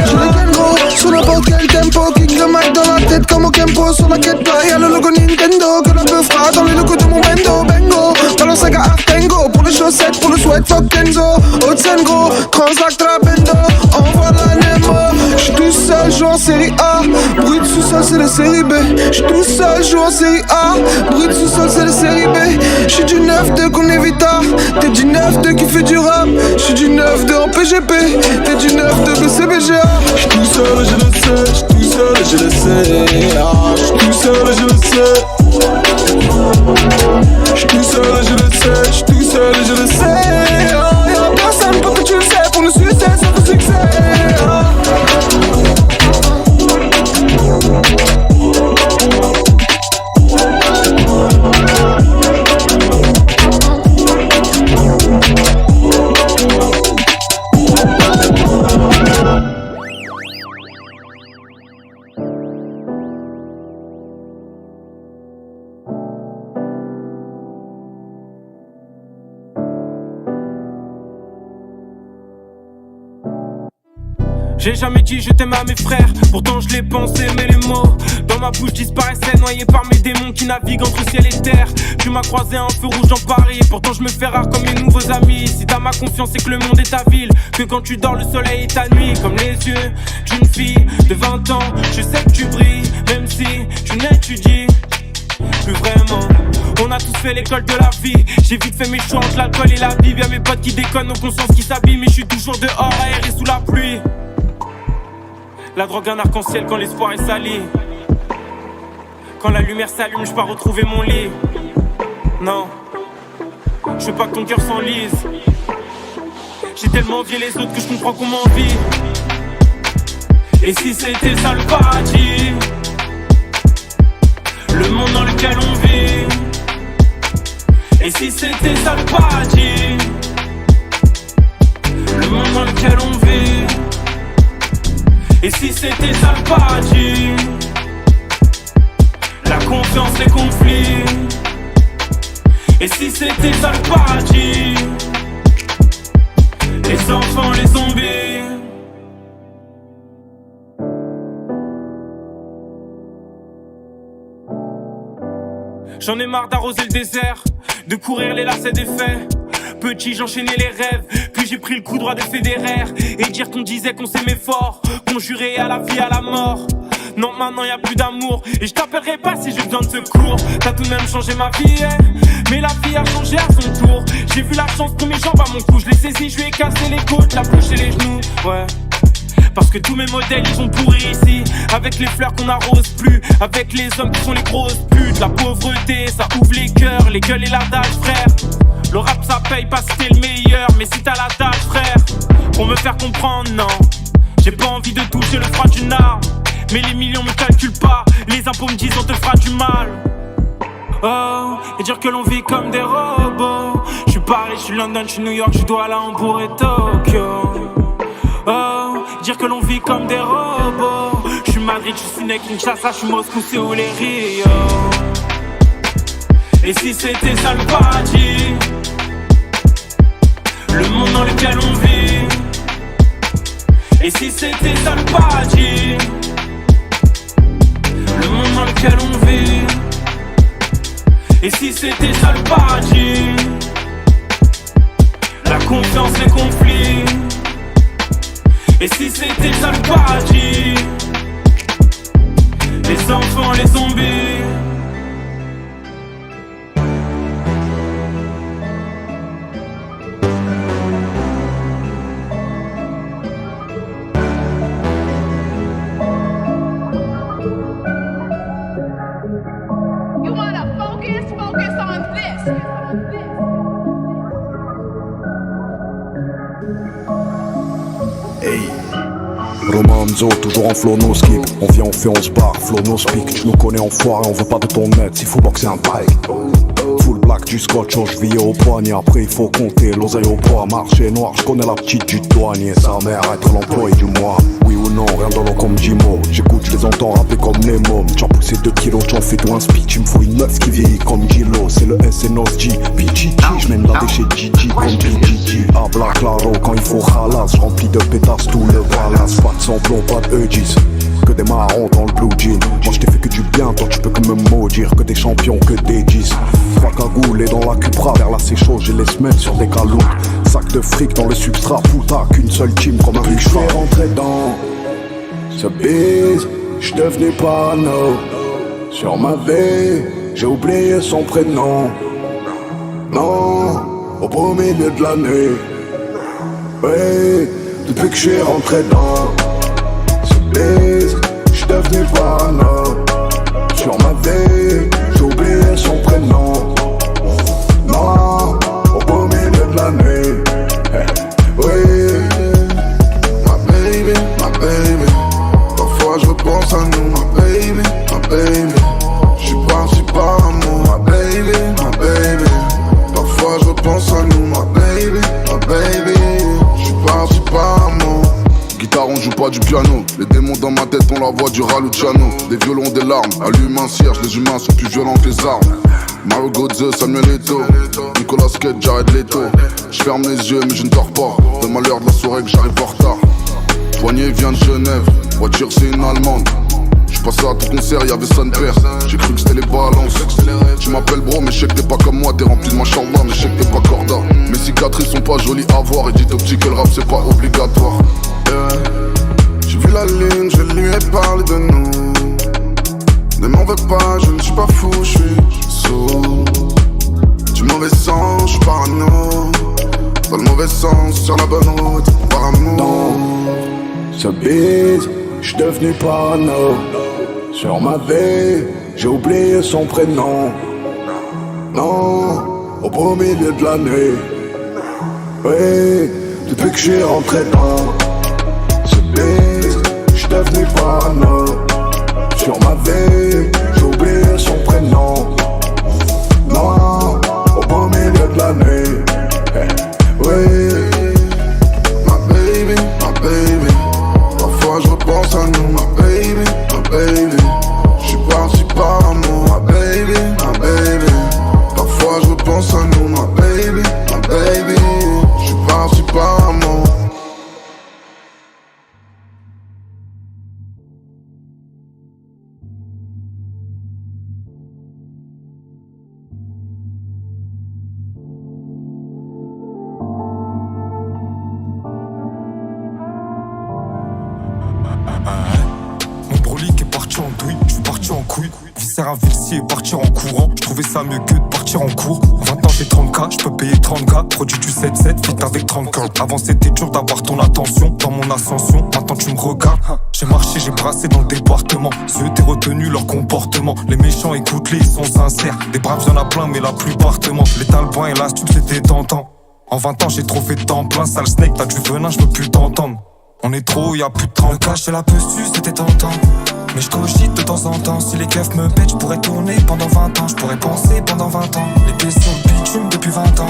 Je les gagne gros, sur n'importe quel tempo. Kick le mic dans la tête comme au Kempo. Sur la quête là, y'a le logo Nintendo. Que la peu fera dans les locaux de mon bendo. Bengo, balance un gars Artengo. Pour les chaussettes, pour le sweat, fuck Kenzo. Haute-Seine gros, Transact Trabendo. Envoie la Nemo. J'suis tout seul, joue en série A. Bruit de sous-sol, c'est les séries B. J'suis tout seul, joue en série A. Bruit de sous-sol, c'est les séries B. J'suis du 9-2 qu'on évita. T'es du 9-2 qui fait du rap. J'suis du 9-2 en PGP. T'es du 9-2 BCBGA. J'suis tout seul et je le sais, j'suis tout seul et je le sais. J'suis tout seul et je le sais. J'suis tout seul et je le sais, j'suis tout seul et je le sais. Y'a personne pour que tu le sais, pour nous succès, c'est pour succès. J'ai jamais dit je t'aime à mes frères, pourtant je l'ai pensé mais les mots dans ma bouche disparaissaient noyés par mes démons qui naviguent entre ciel et terre. Tu m'as croisé un feu rouge dans Paris, pourtant je me fais rare comme mes nouveaux amis. Si t'as ma confiance c'est que le monde est ta ville, que quand tu dors le soleil est ta nuit. Comme les yeux d'une fille de 20 ans, je sais que tu brilles, même si tu n'étudies plus vraiment. On a tous fait l'école de la vie. J'ai vite fait mes choix entre l'alcool et la Bible. Y'a mes potes qui déconnent, nos consciences qui s'habillent, mais je suis toujours dehors aéré sous la pluie. La drogue un arc-en-ciel quand l'espoir est sali. Quand la lumière s'allume, je pars retrouver mon lit. Non, je veux pas que ton cœur s'enlise. J'ai tellement envié les autres que je comprends qu'on m'envie. Et si c'était ça le paradis, le monde dans lequel on vit. Et si c'était ça le paradis, le monde dans lequel on vit. Et si c'était ça le paradis, la confiance, les conflits. Et si c'était ça le paradis, les enfants, les zombies. J'en ai marre d'arroser le désert, de courir les lacets des faits. Petit, j'enchaînais les rêves, puis j'ai pris le coup droit de Federer. Et dire qu'on disait qu'on s'aimait fort, qu'on jurait à la vie, à la mort. Non, maintenant y'a plus d'amour, et je t'appellerai pas si j'ai besoin de secours. T'as tout de même changé ma vie, mais la vie a changé à son tour. J'ai vu la chance pour mes jambes à mon cou, je l'ai saisi, je lui ai cassé les côtes, la bouche et les genoux, ouais. Parce que tous mes modèles ils sont pourris ici. Avec les fleurs qu'on n'arrose plus, avec les hommes qui sont les grosses putes. La pauvreté ça ouvre les cœurs, les gueules et la dalle frère. Le rap ça paye pas si t'es le meilleur, mais si t'as la dalle frère. Pour me faire comprendre non, j'ai pas envie de toucher le froid d'une arme. Mais les millions me calculent pas, les impôts me disent on te fera du mal. Oh, et dire que l'on vit comme des robots. Je suis Paris, je suis London, je suis New York, je dois aller à Hambourg et Tokyo. Oh, dire que l'on vit comme des robots. Je suis Madrid, je suis Sydney, Kinshasa, je suis Moscou, Séoul et Rio. Et si c'était ça le paradis, le monde dans lequel on vit. Et si c'était ça le paradis, le monde dans lequel on vit. Et si c'était ça le paradis, la confiance, les conflits. Et si c'était ça le paradis? Les enfants, les zombies. You wanna focus on this. Hey, Romanzo, toujours en flow no skip. On vient, on fait, on se barre, flow no speak. Tu nous connais enfoiré, on veut pas de ton net, s'il faut boxer un bike. Full black du scotch aux chevilles au poignet. Après il faut compter l'oseille au poids. Marché noir, je connais la petite du douanier. Sa mère être l'employé du mois. Oui ou non, rien dans l'eau comme Jimo. J'écoute, je les entends rapper comme les mômes. J'en poussé 2 kilos, j'en fais tout un speech. Il me faut une meuf qui vieillit comme Gilo. C'est le S et Nos G, PGG. J'mène la déchet Gigi comme PGG. À Black Claro quand il faut halas. J'remplis de pétasses tout le palace. Pas de samplon, pas de Eugis. Que des marrons dans le blue jean. Moi j't'ai fait que du bien, toi tu peux que me maudire. Que des champions, que des 10. 3 cagoulés dans la Cupra, vers là c'est chaud, je les mettre sur des caloutes. Sac de fric dans le substrat, putain, qu'une seule team comme un riche. J'vais rentrer dans ce bise, j'suis devenu parano. Sur ma vie, j'ai oublié son prénom. Non, au beau milieu de la nuit. Oui, depuis que j'suis rentré dans j'suis devenu parano. Sur ma vie, j'ai oublié son prénom. Non, au beau milieu de la nuit. Oui, ma baby. Parfois je repense à nous, ma baby. J'suis parti par amour, ma baby. Parfois je repense à nous, ma baby. J'suis parti par amour. Guitare, on joue pas du piano. Les démons dans ma tête ont la voix du Raluciano. Des violons, des larmes, allume un cierge. Les humains sont plus violents que les armes. Mario Godze, Samuel Eto'o, Nicolas Cage, Jared Leto. J'ferme les yeux mais je ne dors pas. De malheur de la soirée que j'arrive en retard. Poignet vient de Genève, voiture c'est une allemande. J'suis passé à tout concert, y'avait son père. J'ai cru que c'était les balances. Tu m'appelles bro mais je sais que t'es pas comme moi. T'es rempli de machallah mais je sais que t'es pas corda. Mes cicatrices sont pas jolies à voir. Et dites au petit que le rap c'est pas obligatoire. J'ai vu la lune, je lui ai parlé de nous. Ne m'en veux pas, je ne suis pas fou, je suis sourd. Du mauvais sens, je suis parano. Dans le mauvais sens, sur la bonne route, par amour. Dans ce bise, je suis devenu parano. Sur ma vie, j'ai oublié son prénom. Non, au beau milieu de la nuit. Oui, depuis que je suis rentré dans j'suis devenu parano. Sur ma vie, j'ai oublié son prénom. Non, au beau milieu de la nuit. Oui, ma baby. Parfois je repense à nous, ma baby. J'suis parti par amour, ma baby. Parfois je repense à nous, ma baby. J'suis parti par amour. Mon brolique est parti en douille, je suis parti en couille. Viscère à Vilsi et partir en courant. Je trouvais ça mieux que de partir en cours. 20 ans j'ai 30K, je peux payer 30K. Produit du 7-7, fit avec 30K. Avant c'était dur d'avoir ton attention dans mon ascension. Maintenant tu me regardes. J'ai marché, j'ai brassé dans le département. Ceux t'es retenu leur comportement. Les méchants écoute-les, ils sont sincères. Des braves y'en a plein mais la plupart te mentent. Les talbans et l'astuce c'était tentant. En 20 ans j'ai trop fait de temps plein. Sale snake, t'as du venin, je veux plus t'entendre. On est trop, y'a plus de 30. Le cash de la pessu, c'était tentant. Mais je cogite de temps en temps. Si les keufs me pètent, je pourrais tourner pendant 20 ans. Je pourrais penser pendant 20 ans. Les pieds sur le bitume depuis 20 ans.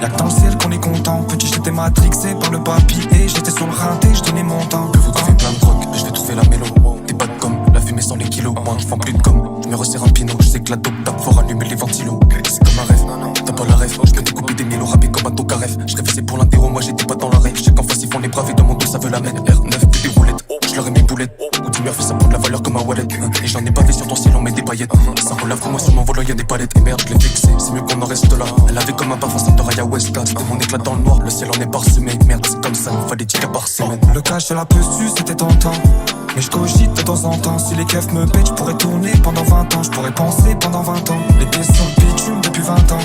Y'a que dans le ciel qu'on est content. Petit, j'étais matrixé par le papy. Et j'étais sur le rinté, je donnais mon temps. Que vous trouvez plein de drogue, mais je vais trouver la mélo. Des bas de com, la fumée sans les kilos. Moi, je vends plus de com. Je me resserre un pinot. Je sais que la dope tape fort, allumer les ventilos. C'est comme un rêve, t'as pas la rêve. Je peux découper des mélos, rapper comme un tocaref. Je rêvais c'est pour l'interro, moi j'étais pas dans la rêve. Je sais qu'en face ils font les braves et dans mon dos ça veut la mène. R9 plus des roulettes, je leur ai mes boulettes. Ou 10 lui a fait ça prendre la valeur comme un wallet. Et j'en ai pas vu sur ton style, on met des paillettes. Ça relève pour moi sur mon volant, y'a des palettes. Et merde, je l'ai vexé, c'est mieux qu'on en reste là. Elle avait comme un parfum de Raya Westka. C'était mon éclat dans le noir, le ciel en est parsemé. Merde, c'est comme ça, il fallait 10 cas par semaine. Le cash de la posture, c'était tentant. Mais je cogite de temps en temps. Si les keufs me pètent, je pourrais tourner pendant 20 ans. Je pourrais penser pendant 20 ans. Les pieds sont bitume depuis 20 ans.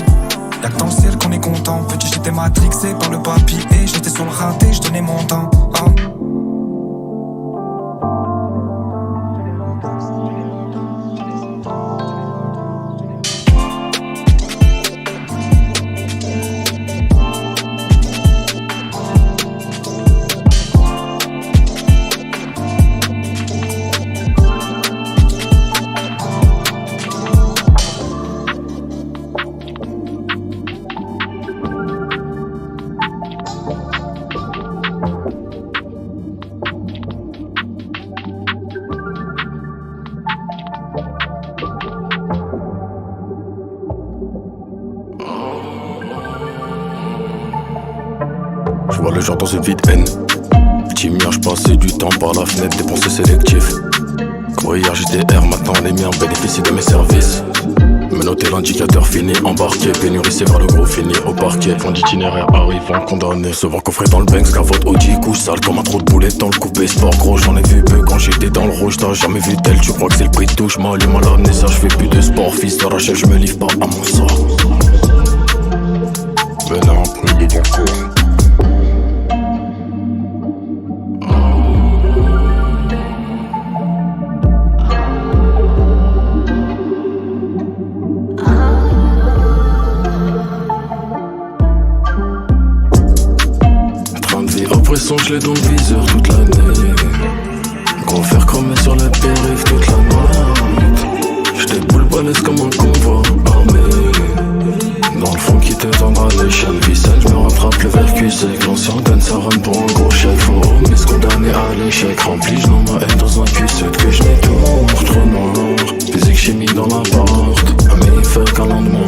Y'a que dans le ciel qu'on est content. Petit, j'étais matrixé par le papier. J'étais sur le raté, je donnais mon temps. Je vois le genre dans une vie de haine. Petit mien, je passais du temps par la fenêtre, dépensé sélectif. Quand hier j'étais R, maintenant les miens bénéficient de mes services. Me noter l'indicateur fini, embarqué, pénurie c'est vers le gros fini au parquet. Point d'itinéraire arrivant condamné, se voir coffré dans le Banks, cavote Audi, coup sale comme un trou de boulettes dans le coupé sport gros. J'en ai vu peu quand j'étais dans le rouge, t'as jamais vu tel, tu crois que c'est le prix de touche. M'allume à l'amener ça, je fais plus de sport, fils de Rachel, je me livre pas à mon sort. Venin brûlé dans le corps. Je l'ai dans le viseur toute l'année. Gros faire chromé sur le périph' toute la nuit. J'étais boule balèze comme un convoi armé. Dans le fond qui t'étendra l'échelle Vicenne, je me rattrape le verre cul sec. L'ancien gun ça run pour un gros chef. Oh, mais ce condamné à l'échec rempli, je n'en ma haine dans un cul-7 que je n'ai trop noir. Physique chimique dans l'appart, un fait qu'un lendemain.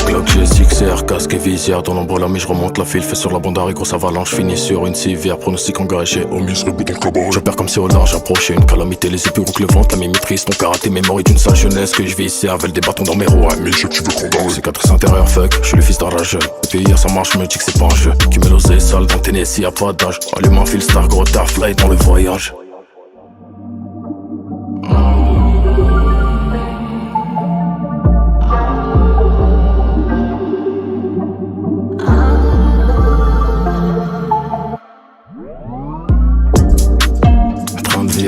Glock G6R, casque et visière. Dans l'ombre la je remonte la file, fait sur la bande d'arrêt, grosse avalanche, finis sur une civière. Pronostic engagé, au mieux le bout dans le cabaret. Je perds comme si au large approchait une calamité. Les épées roulent le ventre, la mimétrise, ton karaté, mémoire d'une sale jeunesse. Que je vis ici avec des bâtons dans mes roues. Mais je tu veux condamner. Cicatrice intérieure, fuck, je suis le fils d'un rageux. Depuis hier ça marche, me dis que c'est pas un jeu. Qui met l'osé sale dans Tennessee, y'a pas d'âge. Allume un fil star, gros tard, fly dans le voyage.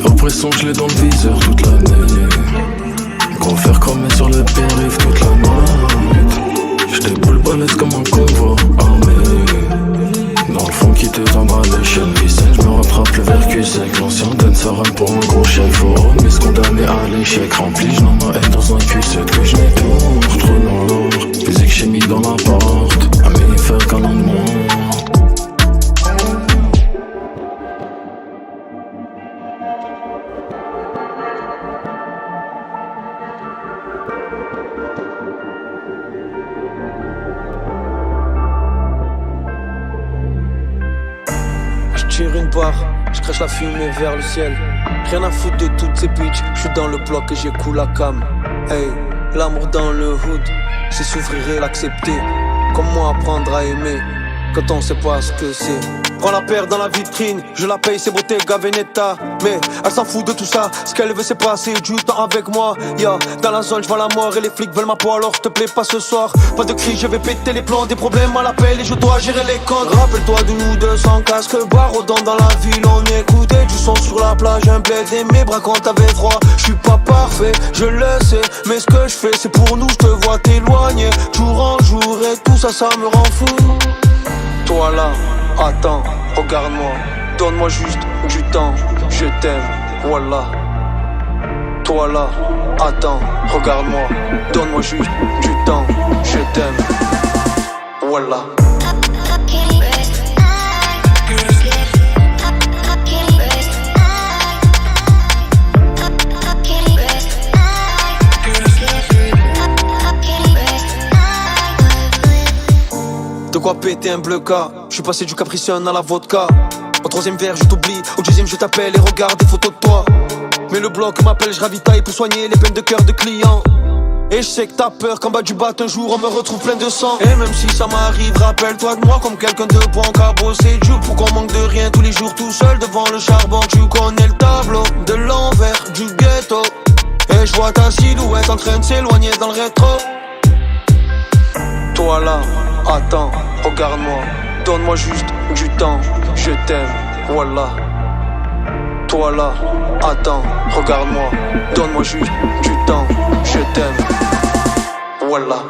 Oppression, je l'ai dans le viseur toute l'année. Gros faire chromé sur le périph' toute la nuit. J'étais boule balèze comme un convoi armé. Dans le fond qui t'étendra l'échelle Vicenne, je me rattrape le verre cul sec. L'ancien gun ça run pour un gros chef. Oh, mais ce condamné à l'échec rempli, je n'en ma haine dans un cul-7 que je n'ai trop noir. Physique chimique dans l'appart, un mini-fer qu'un lendemain. Tire une barre, je crache la fumée vers le ciel. Rien à foutre de toutes ces bitches, je suis dans le bloc et j'écoule la cam. Hey, l'amour dans le hood, c'est s'ouvrir et l'accepter. Comme moi apprendre à aimer, quand on sait pas ce que c'est. Prends la paire dans la vitrine, je la paye, c'est Bottega Veneta. Mais elle s'en fout de tout ça, ce qu'elle veut c'est passer du temps avec moi. Dans la zone je vois la mort et les flics veulent ma peau, alors s'il te plaît pas ce soir. Pas de cris, je vais péter les plombs, des problèmes à l'appel et je dois gérer les comptes. Rappelle-toi de nous deux sans casque, barodant dans la ville. On écoutait du son sur la plage, un bled et mes bras quand t'avais froid. Je suis pas parfait, je le sais, mais ce que je fais c'est pour nous, je te vois t'éloigner jour en jour et tout ça, ça me rend fou. Toi là, attends, regarde-moi, donne-moi juste du temps, je t'aime, voilà. Toi là, attends, regarde-moi, donne-moi juste du temps, je t'aime, voilà. De quoi péter un bleu cas, je suis passé du capricien à la vodka. Au troisième verre je t'oublie, au deuxième je t'appelle et regarde des photos de toi. Mais le bloc m'appelle, je ravitaille pour soigner les peines de cœur de clients. Et je sais que t'as peur qu'en bas du bat un jour on me retrouve plein de sang. Et même si ça m'arrive, rappelle-toi de moi comme quelqu'un de bon qu'a bossé dur pour qu'on manque de rien tous les jours tout seul devant le charbon. Tu connais le tableau de l'envers du ghetto. Et je vois ta silhouette en train de s'éloigner dans le rétro. Toi là, attends, regarde-moi, donne-moi juste du temps, je t'aime, voilà. Toi là, attends, regarde-moi, donne-moi juste du temps, je t'aime, voilà.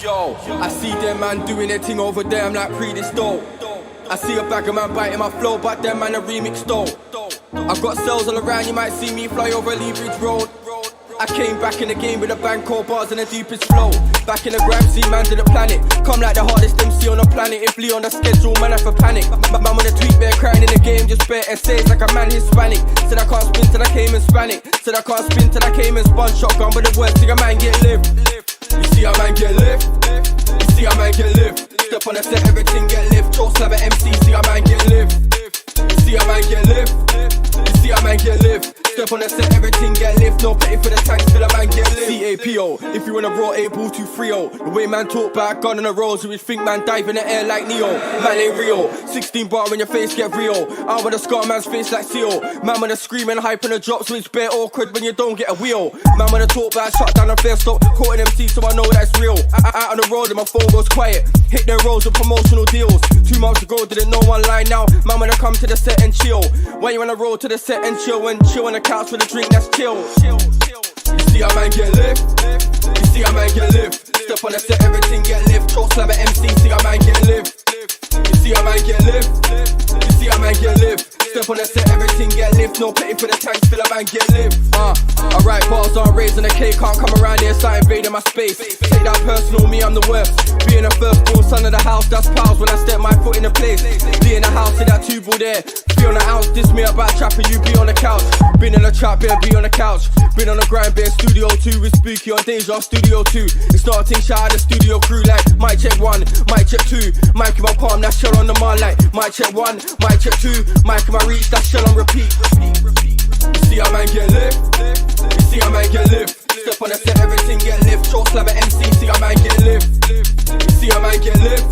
Yo, I see them man doing their thing over there, I'm like pre this though. I see a bag of man biting my flow, but them man a remix though. I've got cells all around, you might see me fly over Lee Bridge Road. I came back in the game with a bang, cold bars and the deepest flow. Back in the gram, see man to the planet. Come like the hardest MC on the planet. If Lee on the schedule, man, I for panic. Man with a tweet, bare crying in the game, just bare essays like a man Hispanic. Said I can't spin till I came and span it. Said I can't spin till I came and spun shotgun, but the worst thing a man get live. You see a man get live. You see a man get live. Step on the set, everything get live. Choke slab at MC, see a man get live. You see a man get live. You see a man get live. Step on the set, everything get lift. No pay for the tanks, still a man get lift. CAPO, if you wanna roll 8 ball 2-3-0. The way man talk back, gun on the rolls, you would think man dive in the air like Neo. Man ain't real, 16 bar when your face get real. I wanna scar man's face like Seal. Man wanna scream and hype on the drop, so it's bare awkward when you don't get a wheel. Man wanna talk back, shut down and fair stop. Caught an MC, so I know that's real. Out on the road and my phone goes quiet. Hit their roads with promotional deals. 2 months ago, didn't know one line now. Man wanna come to the set and chill. When you on the road to the set and chill, and chill on the couch with a drink that's chill. You see a man get lift. You see a man get lift. Step on the set, everything get lift. Choke slam at MC, see a man get lift. You see a man get lift. You see a man get lift. Step on the set, everything get lift. No pay for the tank, still a man get lift. I write bars on raising the cake. Can't come around here, start invading my space. Take that personal, me I'm the worst. Being a firstborn son of the house, that's pals when I step my foot in the place. Be in the house, see that 2 ball there. Be on the ounce, diss me about trapping, you be on the couch. Been in the trap, better be on the couch. Been on the grind, been Studio 2 with Spooky on Deja Studio 2. It's not a thing, shout out the studio crew like mic check 1, mic check 2. Mic in my palm, that shell on the man like mic check 1, mic check 2. Mic in my reach, that shell on repeat. You see a man get lift. You see a man get lift. Step on the set, everything get lift. Choke slam at MC, see a man get lift. You see a man get lift.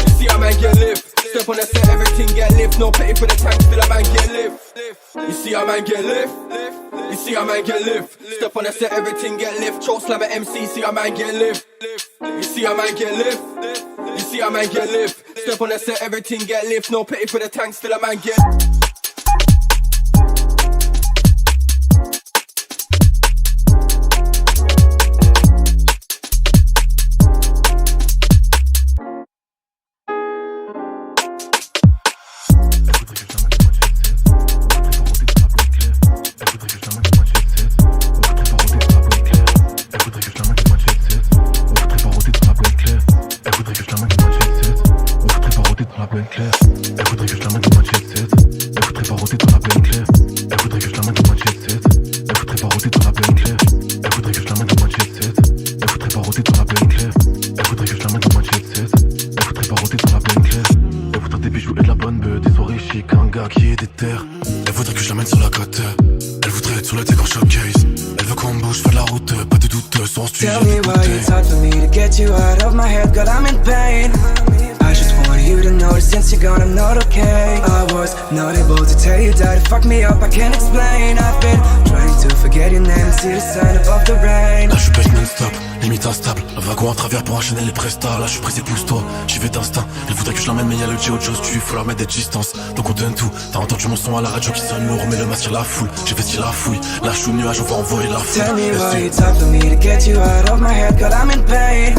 You see a man get lift. Step on the set, everything get lift. No pay for the tank, still a man get lift. You see a man get lift. You see a man get lift. Step on the set, everything get lift. Choke slam at MC, see a man get lift. You see a man get lift. You see a man get lift. Step on the set, everything get lift. No pay for the tank, still a man get. Tell me why it's hard for me to get you out of my head, girl, I'm in pain. I just want you to notice since you're gone I'm not okay. I was not able to tell you that it fucked me up, I can't explain. I've been trying to forget your name and see the sun above the rain. Là je suis pêche non-stop, limite instable. Le wagon à travers pour enchaîner les prestats. Là je suis pressé, pousse-toi, j'y vais d'instinct. Il voudrait que je l'emmène mais y'a le G autre chose. Tu faut leur mettre des distances, donc on donne tout. T'as entendu mon son à la radio qui sonne lourd. Mets le masque sur la foule, j'ai fait la fouille. Là je suis au nuage, on va envoyer la foule. Tell me why it's time for me to get you out of my head, girl I'm in pain.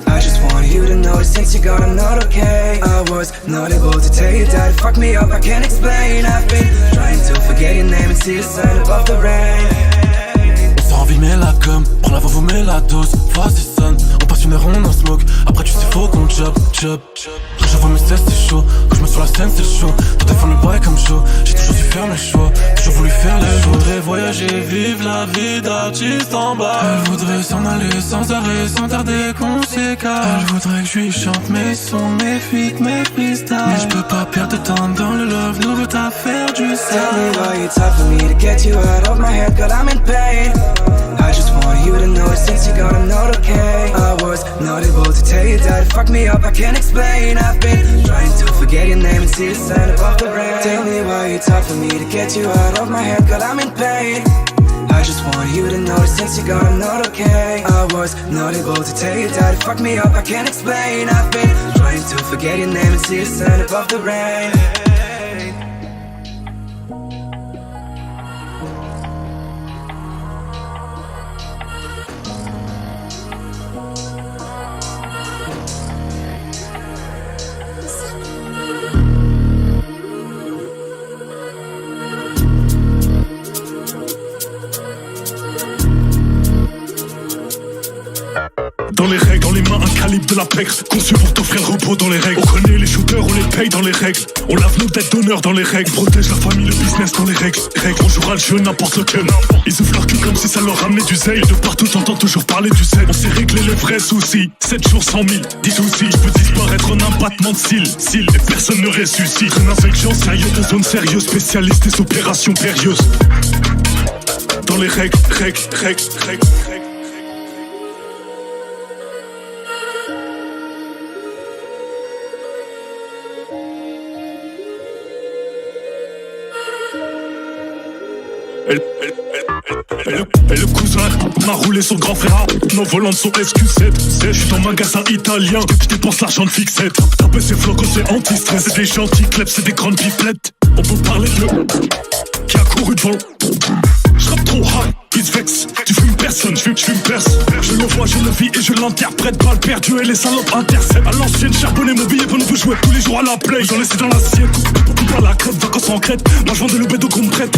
I just want you to know that since you're gone I'm not okay. I was not able to tell you that it fucked me up, I can't explain. I've been trying to forget your name and see the sun above the rain. On sort en ville mais la com, prends la voix, vous met la dose. Vas-y sonne, on passe une heure, on en smoke. Après tu sais faut qu'on job. Quand j'avoue mes cesses c'est chaud, quand je me sur la scène c'est chaud. Pour défendre le bail comme chaud, j'ai toujours su faire mes choix. Toujours voulu faire les jours. Je voudrais voyager, vivre la vie d'artiste en bas. Elle voudrait s'en aller sans arrêt, sans tarder qu'on s'écarte. Elle voudrait que je lui chante mes sons, mes feats, mes freestyles. Mais je peux pas perdre de temps dans le love, nous veut faire du sale. Tell me why it's time for me to get you out of my head, girl I'm in pain. I just want you to know that since you're gone I'm not okay. I was not able to tell you that it fucked me up, I can't explain. I've been trying to forget your name and see the sun above the rain. Tell me why it's time for me to get you out of my head, girl I'm in pain. I just want you to know that since you're gone I'm not okay. I was not able to tell you that it fucked me up, I can't explain. I've been trying to forget your name and see the sun above the rain. Dans les règles, dans les mains, un calibre de la PEC. Conçu pour t'offrir le repos dans les règles. On connaît les shooters, on les paye dans les règles. On lave nos dettes d'honneur dans les règles. Protège la famille, le business dans les règles. On jouera le jeu n'importe lequel. Ils ouvrent leur cul comme si ça leur ramenait du zèle. De partout t'entends toujours parler du zèle. On sait régler les vrais soucis. 7 jours 100 000, 10 soucis. Je peux disparaître en un battement de cils. Et personne ne ressuscite. Une infection sérieuse de zone sérieuse. Spécialiste des opérations périlleuses. Dans les règles. Et le cousin m'a roulé son grand frère. Nos volants de son SQ7. Je suis dans un magasin italien, je dépense l'argent de fixette. Taper ses flocons c'est anti-stress. C'est des gentils clubs, c'est des grandes pipelettes. On peut parler de qui a couru devant. J'rappe trop hard, il se vexe. Tu fumes personne, je fume perce. Je le vois, je le vis et je l'interprète. Balle perdue et les salopes interceptent. À l'ancienne, charbonner mon billet, on peut jouer tous les jours à la play. J'en laissé dans l'assiette, coupe à la crête, vacances en crête. Moi je vendais le bédo qu'on me prête.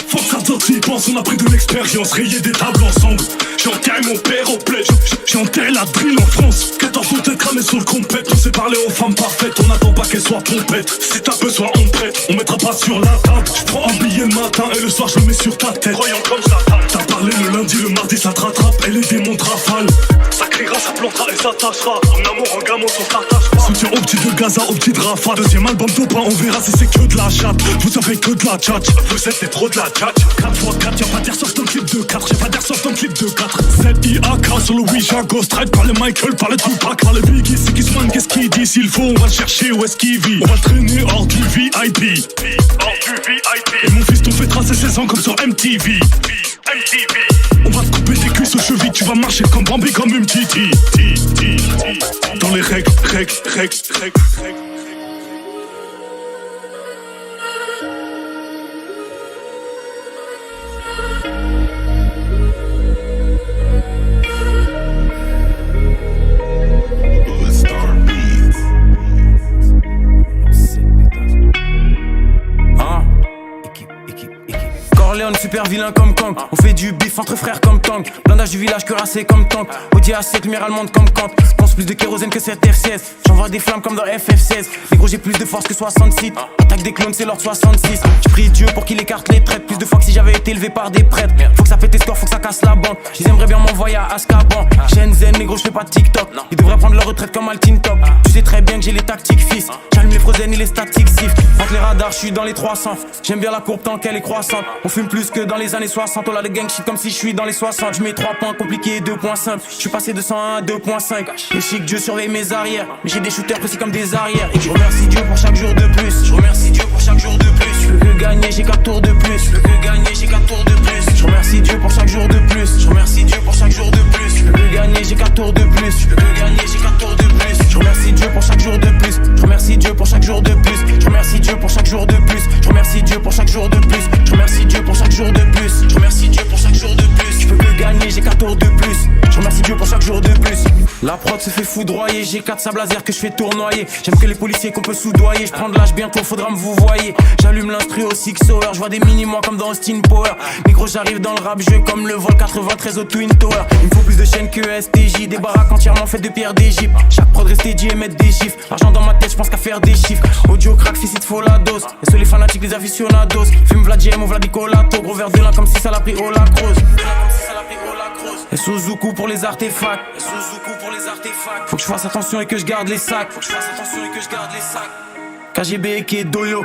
Faut que ça sorte, y pense, on a pris de l'expérience, rayer des tables ensemble. J'ai enterré mon père au plaid, j'ai enterré la drill en France. 14 ans tête cramée sur le compète, on sait parler aux femmes parfaites, on n'attend pas qu'elles soient pompettes. Si t'as besoin, on prête, on mettra pas sur la table. J'prends un billet le matin et le soir je le mets sur ta tête. Croyant comme ça, t'as parlé le lundi, le mardi ça te rattrape, et les démons te rafalent. Ça criera, ça plantera et ça tâchera. En amour, en gamin, on s'attache pas. Soutien au petit de Gaza, au petit de Rafa. Deuxième album d'Opin, on verra si c'est que de la chatte. Vous savez que de la tchatch, vous êtes des pros de la tchatch. 4x4, y'a pas d'airsoft dans le clip de 4. Y'a pas d'airsoft dans le clip de 4. Z-I-A-K sur le Ouija, Ghost Ride par les Michael, par les Tupac, par les Biggie. C'est qui se man, qu'est-ce qu'il dit? S'il faut, on va le chercher, où est-ce qu'il vit? On va traîner hors du VIP. Hors du VIP. Et mon fils t'on fait tracer 16 ans comme sur MTV. On va te couper tes cuisses aux chevilles, tu vas marcher comme Bambi, comme une titi. Dans les règles. Corleone, super vilain comme Kang. On fait du bif entre frères comme Tang. Blindage du village cuirassé comme tank. Audi A7, lumière allemande comme Kant. Pense plus de kérosène que cette F16. J'envoie des flammes comme dans FF16. Les gros j'ai plus de force que 66. Attaque des clones c'est l'ordre 66. J'ai pris Dieu pour qu'il écarte les traites. Plus de fois que si j'avais été élevé par des prêtres. Faut que ça pète tes scores, faut que ça casse la banque. Ils aimeraient bien m'envoyer à Azkaban. Shenzhen, les gros je fais pas de TikTok. Ils devraient prendre leur retraite comme Altin Top. Tu sais très bien que j'ai les tactiques fils. J'allume les frozen et les statiques sif. Entre les radars je suis dans les 300. J'aime bien la courbe tant qu'elle est croissante. On fait fume plus que dans les années 60. On a le gang shit comme si je suis dans les 60. Je mets 3 points compliqués, 2 points simples. Je suis passé de 101 à 2.5. Et je sais que Dieu surveille mes arrières, mais j'ai des shooters précis comme des arrières. Et je remercie Dieu pour chaque jour de plus. Je remercie Dieu pour chaque jour de plus. Je peux que gagner, j'ai 4 tours de plus. Je peux que gagner, j'ai 4 tours de plus. Je remercie Dieu pour chaque jour de plus. Je remercie Dieu pour chaque jour de plus. Je peux que gagner, j'ai 4 tours de plus. Je peux que gagner, j'ai 4 tours de plus. Je remercie Dieu pour chaque jour de plus. Je remercie Dieu pour chaque jour de plus. Je remercie Dieu pour chaque jour de plus. Je remercie Dieu pour chaque jour de plus. Je remercie Dieu pour chaque jour de plus. Je remercie Dieu pour chaque jour de plus. Je peux que gagner, j'ai 4 tours de plus. Je remercie Dieu pour chaque jour de plus. La prod se fait foudroyer, j'ai 4 sables laser que je fais tournoyer. J'aime que les policiers qu'on peut soudoyer. Je prends de l'âge bientôt, faudra me vous voyez. J'allume l'instru au 6 hour, je vois des mini-mois comme dans Austin Power. Négro, j'arrive dans le rap, jeu comme le vol 93 au Twin Tower. Il me faut plus de chaînes que STJ, des baraques entièrement faites de pierre d'Égypte. Chaque prod reste dédié et mettre des chiffres. Argent dans ma tête, je pense qu'à faire des chiffres. Audio crack, fils, il te faut la dose. Et sur les fanatiques, les aficionados. Fume Vladiem ou Vladicolato. Gros verre de lin comme si ça l'a pris au lacrose. Et Suzuku pour les artefacts. Faut que je fasse attention et que je garde les sacs. KGB et Doyo.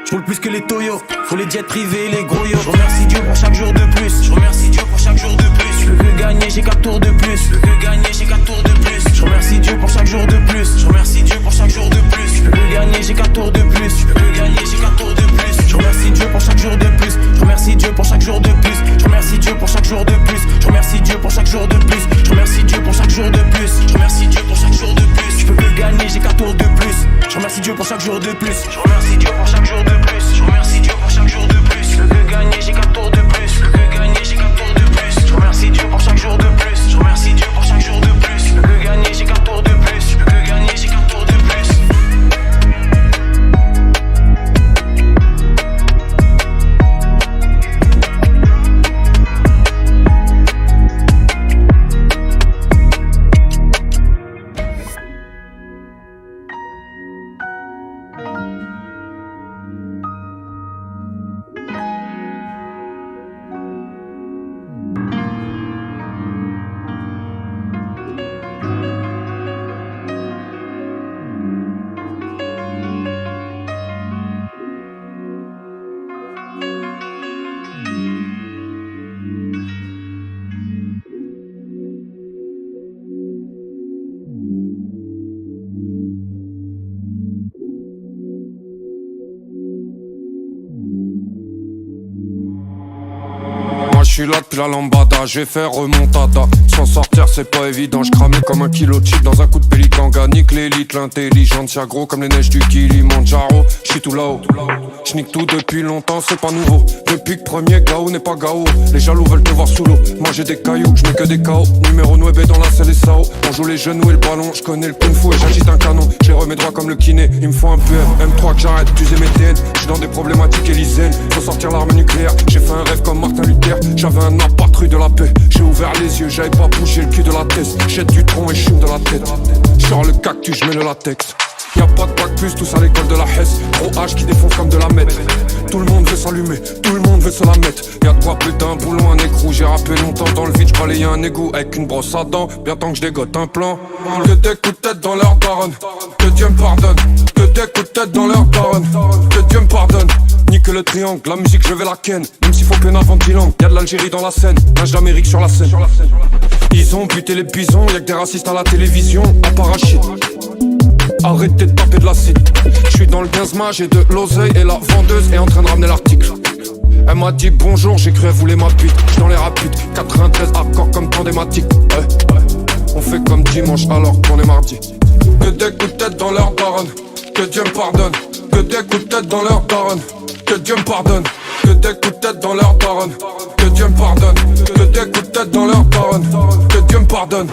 Je roule plus que les Toyo. Faut les jets privés, les gros yo. Je remercie Dieu pour chaque jour de plus. Je remercie Dieu pour chaque jour de plus. Je peux que gagner, j'ai 4 tours de plus. Je peux que gagner, j'ai 4 tours de plus. Je remercie Dieu pour chaque jour de plus. Je remercie Dieu pour chaque jour de plus. Je peux que gagner, j'ai 4 tours de plus. Je peux que gagner, j'ai 4 tours de plus. Je remercie Dieu pour chaque jour de plus. Je remercie Dieu pour chaque jour de plus. Je remercie Dieu pour chaque jour de plus. Je remercie Dieu pour chaque jour de plus. Je remercie Dieu pour chaque jour de plus. Je remercie Dieu pour chaque jour de plus. Je peux que gagner, j'ai 4 tours de plus. Je remercie Dieu pour chaque jour de plus. Je remercie Dieu pour chaque jour de plus. Je remercie Dieu pour chaque jour de plus. Je peux que gagner, j'ai 4 tours de plus. Je peux que gagner, j'ai 4 tours de plus. Je remercie Dieu pour chaque jour de plus. Je remercie Dieu pour chaque jour de plus. Je peux que gagner, j'ai 4 tours de plus. Je peux que gagner, j'ai 4 tours de plus. Je suis là depuis la lambada, je vais faire remontada. S'en sortir c'est pas évident, je cramais comme un kilo de chip dans un coup de pélican. Nique l'élite, l'intelligence, y'a gros comme les neiges du Kilimanjaro. Je suis tout là-haut, je nique tout depuis longtemps, c'est pas nouveau. Depuis que premier Gao n'est pas Gao, les jaloux veulent te voir sous l'eau. Moi j'ai des cailloux, je mets que des KO. Numéro 9 dans la selle et Sao. On joue les genoux et le ballon, je connais le kung fu et j'agite un canon. Je les remets droit comme le kiné, il me faut un PM M3 que j'arrête d'user mes TN. Je suis dans des problématiques élyséennes, faut sortir l'arme nucléaire. J'ai fait un rêve comme Martin Luther, j'avais un appart rue de la paix. J'ai ouvert les yeux, j'avais pas bougé le cul de la tête. Jette du tronc et chume de la tête. J'sors le cactus, j'mets le latex. Y'a pas de bac plus, tous à l'école de la Hesse. Gros H qui défonce comme de la meth. Tout le monde veut s'allumer, tout le monde veut se la mettre. Y'a de quoi plus d'un boulon, un écrou. J'ai rappé longtemps dans le vide, j'balayais un égout avec une brosse à dents. Bien tant que j'dégote un plan. Que des coups de tête dans leur daronne. Que Dieu me pardonne. Que des coups de tête dans leur daronne. Que Dieu me pardonne. Nique le triangle, la musique je vais la ken. Même s'il faut peine avant bilan. Y'a de l'Algérie dans la scène, linge d'Amérique sur la scène. Ils ont buté les bisons, y'a que des racistes à la télévision. En parachute. Arrêtez de taper de l'acide. J'suis dans le 15 j'ai de l'oseille et la vendeuse est en train de ramener l'article. Elle m'a dit bonjour, j'ai cru elle voulait ma bite. J'suis dans les rapides, 93 hardcore comme pandématique. On fait comme dimanche alors qu'on est mardi. Que des coups de tête dans leur daronne. Que Dieu me pardonne. Que des coups de tête dans leur daronne. Que Dieu me pardonne. Que des coups de tête dans leur daronne. Que Dieu me pardonne. Que des coups de tête dans leur daronne. Que Dieu me pardonne.